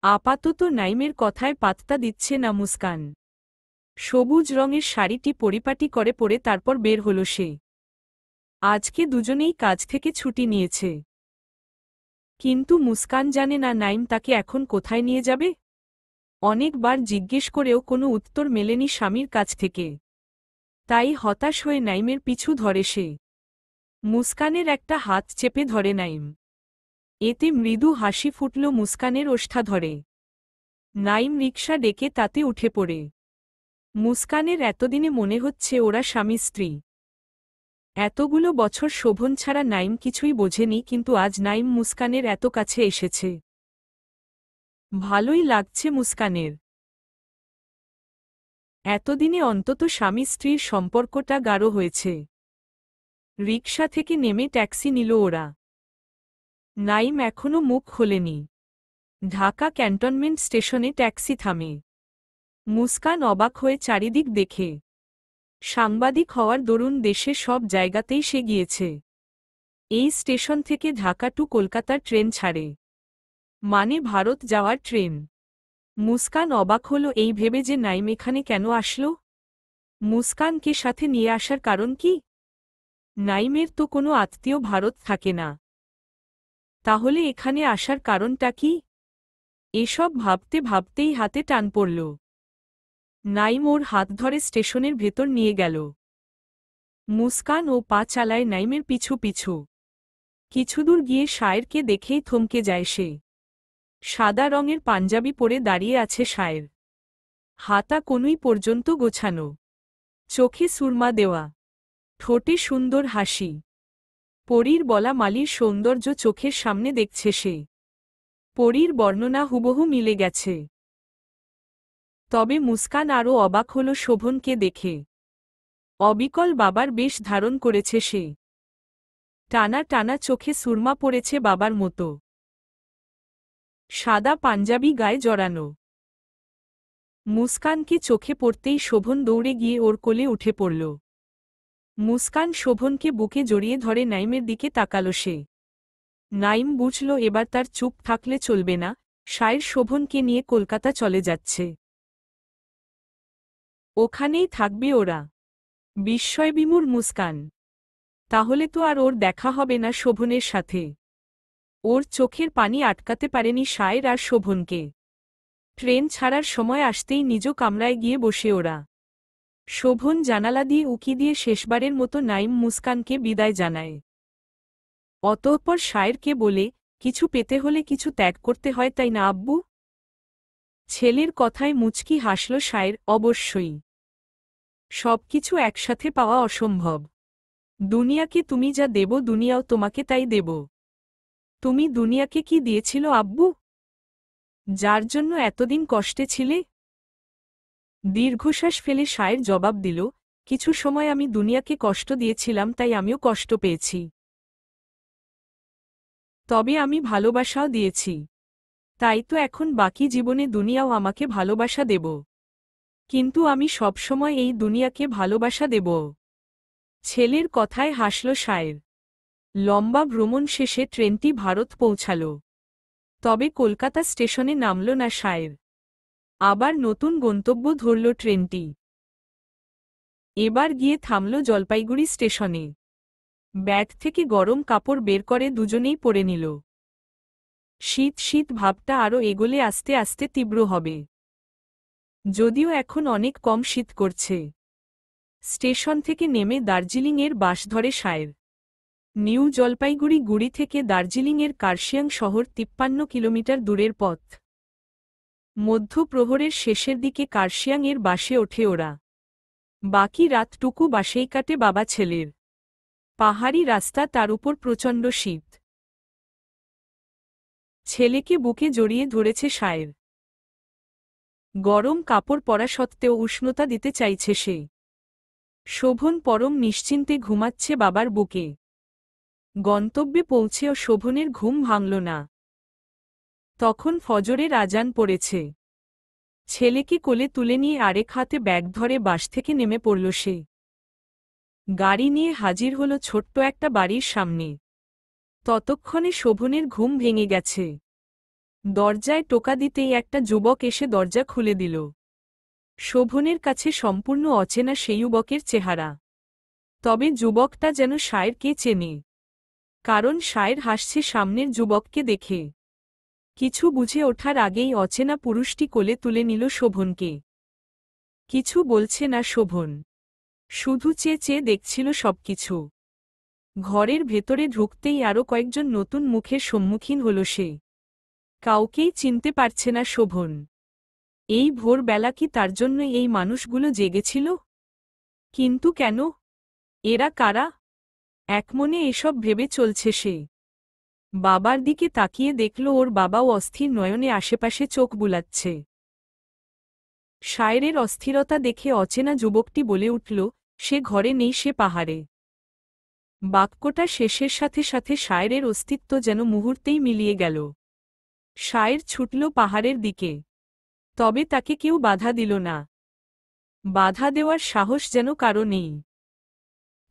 আপাতত নাইমের কথায় পাত্তা দিচ্ছে না মুস্কান। সবুজ রঙের শাড়িটি পরিপাটি করে পরে তারপর বের হল সে। আজকে দুজনেই কাজ থেকে ছুটি নিয়েছে। কিন্তু মুস্কান জানে না নাইম তাকে এখন কোথায় নিয়ে যাবে। অনেকবার জিজ্ঞেস করেও কোনো উত্তর মেলেনি স্বামীর কাছ থেকে। তাই হতাশ হয়ে নাইমের পিছু ধরে সে। মুস্কানের একটা হাত চেপে ধরে নাইম। এতে মৃদু হাসি ফুটল মুস্কানের ওষ্ঠা ধরে। নাইম রিকশা ডেকে তাতে উঠে পড়ে। মুস্কানের এতদিনে মনে হচ্ছে ওরা স্বামী স্ত্রী। এতগুলো বছর শোভন ছাড়া নাইম কিছুই বোঝেনি, কিন্তু আজ নাইম মুস্কানের এত কাছে এসেছে। ভালোই লাগছে মুস্কানের। এতদিনে অন্তত স্বামী স্ত্রীর সম্পর্কটা গাঢ় হয়েছে। রিকশা থেকে নেমে ট্যাক্সি নিল ওরা। নাইম এখনো মুখ খোলেনি। ঢাকা ক্যান্টনমেন্ট স্টেশনে ট্যাক্সি থামে। মুস্কান অবাক হয়ে চারিদিক দেখে। সাংবাদিক হওয়ার দরুন দেশের সব জায়গাতেই সে গিয়েছে। এই স্টেশন থেকে ঢাকা টু কলকাতার ট্রেন ছাড়ে, মানে ভারত যাওয়ার ট্রেন। মুস্কান অবাক হল এই ভেবে যে নাইম এখানে কেন আসল। মুস্কানকে সাথে নিয়ে আসার কারণ কি? নাইমের তো কোনো আত্মীয় ভারত থাকে না, তাহলে এখানে আসার কারণটা কি? এসব ভাবতে ভাবতেই হাতে টান পড়ল। নাইম ওর হাত ধরে স্টেশনের ভেতর নিয়ে গেল। মুস্কান ও পা চালায় নাইমের পিছু পিছু। কিছুদূর গিয়ে শায়েরকে দেখেই থমকে যায় সে। সাদা রঙের পাঞ্জাবি পরে দাঁড়িয়ে আছে শায়ের। হাতা কনুই পর্যন্ত গোছানো, চোখে সুরমা দেওয়া, ঠোঁটে সুন্দর হাসি। পরীর বলা মালির সৌন্দর্য চোখের সামনে দেখছে সে। পরীর বর্ণনা হুবহু মিলে গেছে। তবে মুস্কান আরও অবাক হল শোভনকে দেখে। অবিকল বাবার বেশ ধারণ করেছে সে। টানা টানা চোখে সুরমা পড়েছে বাবার মতো। সাদা পাঞ্জাবি গায়ে জড়ানো। মুস্কানকে চোখে পড়তেই শোভন দৌড়ে গিয়ে ওর কোলে উঠে পড়ল। মুস্কান শোভনকে বুকে জড়িয়ে ধরে নাইমের দিকে তাকাল সে। নাইম বুঝল এবার তার চুপ থাকলে চলবে না, শায়ের শোভনকে নিয়ে কলকাতা চলে যাচ্ছে। ওখানেই থাকবে ওরা। বিস্ময়বিমূঢ় মুস্কান। তাহলে তো আর ওর দেখা হবে না শোভনের সাথে। ওর চোখের পানি আটকাতে পারেনি শায়ের আর শোভনকে। ট্রেন ছাড়ার সময় আসতেই নিজ কামরায় গিয়ে বসে ওরা। শোভন জানালা দিয়ে উকি দিয়ে শেষবারের মতো নাইম মুস্কানকে বিদায় জানায়। অতঃপর শায়েরকে বলে, কিছু পেতে হলে কিছু ত্যাগ করতে হয়, তাই না আব্বু? ছেলের কথায় মুচকি হাসল শায়ের। অবশ্যই। সবকিছু একসাথে পাওয়া অসম্ভব। দুনিয়াকে তুমি যা দেব দুনিয়াও তোমাকে তাই দেব। তুমি দুনিয়াকে কি দিয়েছিল আব্বু, যার জন্য এতদিন কষ্টে ছিলে? দীর্ঘশ্বাস ফেলে শায়ের জবাব দিল, কিছু সময় আমি দুনিয়াকে কষ্ট দিয়েছিলাম, তাই আমিও কষ্ট পেয়েছি। তবে আমি ভালোবাসাও দিয়েছি, তাই তো এখন বাকি জীবনে দুনিয়াও আমাকে ভালোবাসা দেব। কিন্তু আমি সবসময় এই দুনিয়াকে ভালোবাসা দেব। ছেলের কথায় হাসল শায়ের। লম্বা ভ্রমণ শেষে ট্রেনটি ভারত পৌঁছাল। তবে কলকাতা স্টেশনে নামল না শায়ের। আবার নতুন গন্তব্য ধরল ট্রেনটি। এবার গিয়ে থামল জলপাইগুড়ি স্টেশনে। ব্যাগ থেকে গরম কাপড় বের করে দুজনেই পরে নিল। শীত শীত ভাবটা আরও এগোলে আস্তে আস্তে তীব্র হবে। যদিও এখন অনেক কম শীত করছে। স্টেশন থেকে নেমে দার্জিলিংয়ের বাস ধরে শায়ের। নিউ জলপাইগুড়ি গুড়ি থেকে দার্জিলিংয়ের কার্শিয়াং শহর 53 কিলোমিটার দূরের পথ। মধ্যপ্রহরের শেষের দিকে কার্শিয়াংয়ের বাসে ওঠে ওরা। বাকি রাতটুকু বাসেই কাটে বাবা ছেলের। পাহাড়ি রাস্তা, তার উপর প্রচণ্ড শীত। ছেলেকে বুকে জড়িয়ে ধরেছে শায়ের। গরম কাপড় পরা সত্ত্বেও উষ্ণতা দিতে চাইছে সে। শোভন পরম নিশ্চিন্তে ঘুমাচ্ছে বাবার বুকে। গন্তব্যে পৌঁছেও শোভনের ঘুম ভাঙল না। তখন ফজরের আজান পড়েছে। ছেলেকে কোলে তুলে নিয়ে আরেক হাতে ব্যাগ ধরে বাস থেকে নেমে পড়ল সে। গাড়ি নিয়ে হাজির হল ছোট্ট একটা বাড়ির সামনে। ততক্ষণে শোভনের ঘুম ভেঙে গেছে। দরজায় টোকা দিতেই একটা যুবক এসে দরজা খুলে দিল। শোভনের কাছে সম্পূর্ণ অচেনা সেই যুবকের চেহারা। তবে যুবকটা যেন শায়েরকে চেনে, কারণ শায়ের হাসছে সামনের যুবককে দেখে। কিছু বুঝে ওঠার আগেই অচেনা পুরুষটি কোলে তুলে নিল শোভনকে। কিছু বলছে না শোভন, শুধু চেয়ে চেয়ে দেখছিল সবকিছু। ঘরের ভেতরে ঢুকতেই আরও কয়েকজন নতুন মুখের সম্মুখীন হল সে। কাউকেই চিনতে পারছে না শোভন। এই ভোরবেলা কি তার জন্য এই মানুষগুলো জেগেছিল? কিন্তু কেন? এরা কারা? একমনে এসব ভেবে চলছে সে। বাবার দিকে তাকিয়ে দেখল ওর বাবাও অস্থির নয়নে আশেপাশে চোখ বুলাচ্ছে। শায়েরের অস্থিরতা দেখে অচেনা যুবকটি বলে উঠল, সে ঘরে নেই, সে পাহাড়ে। বাক্যটা শেষের সাথে সাথে শায়েরের অস্তিত্ব যেন মুহূর্তেই মিলিয়ে গেল। শায়ের ছুটল পাহাড়ের দিকে। তবে তাকে কেউ বাধা দিল না। বাধা দেওয়ার সাহস যেন কারো নেই।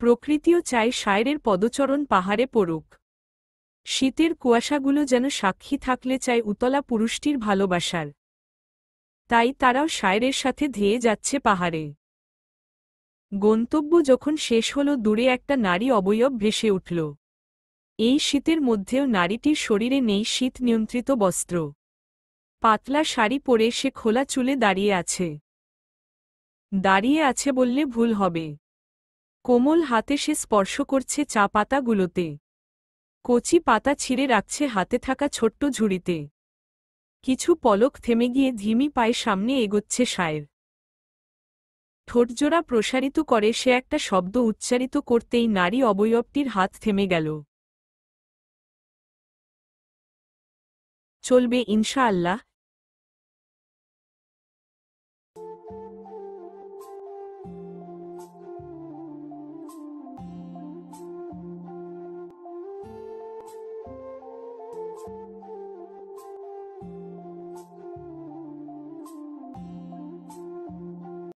প্রকৃতিও চায় শায়েরের পদচরণ পাহাড়ে পড়ুক। শীতের কুয়াশাগুলো যেন সাক্ষী থাকলে চায় উতলা পুরুষটির ভালোবাসার। তাই তারাও শায়েরের সাথে ধেয়ে যাচ্ছে পাহাড়ে। গন্তব্য যখন শেষ হল, দূরে একটা নারী অবয়ব ভেসে উঠল। এই শীতের মধ্যেও নারীটির শরীরে নেই শীত নিয়ন্ত্রিত বস্ত্র। পাতলা শাড়ি পরে সে খোলা চুলে দাঁড়িয়ে আছে। দাঁড়িয়ে আছে বললে ভুল হবে। কোমল হাতে সে স্পর্শ করছে চা পাতাগুলোতে। কচি পাতা ছিঁড়ে রাখছে হাতে থাকা ছোট্ট ঝুড়িতে। কিছু পলক থেমে গিয়ে ধিমি পায়ে সামনে এগোচ্ছে শায়ের। ঠোঁটজোড়া প্রসারিত করে সে একটা শব্দ উচ্চারিত করতেই নারী অবয়বটির হাত থেমে গেল। চলবে ইনশাআল্লাহ।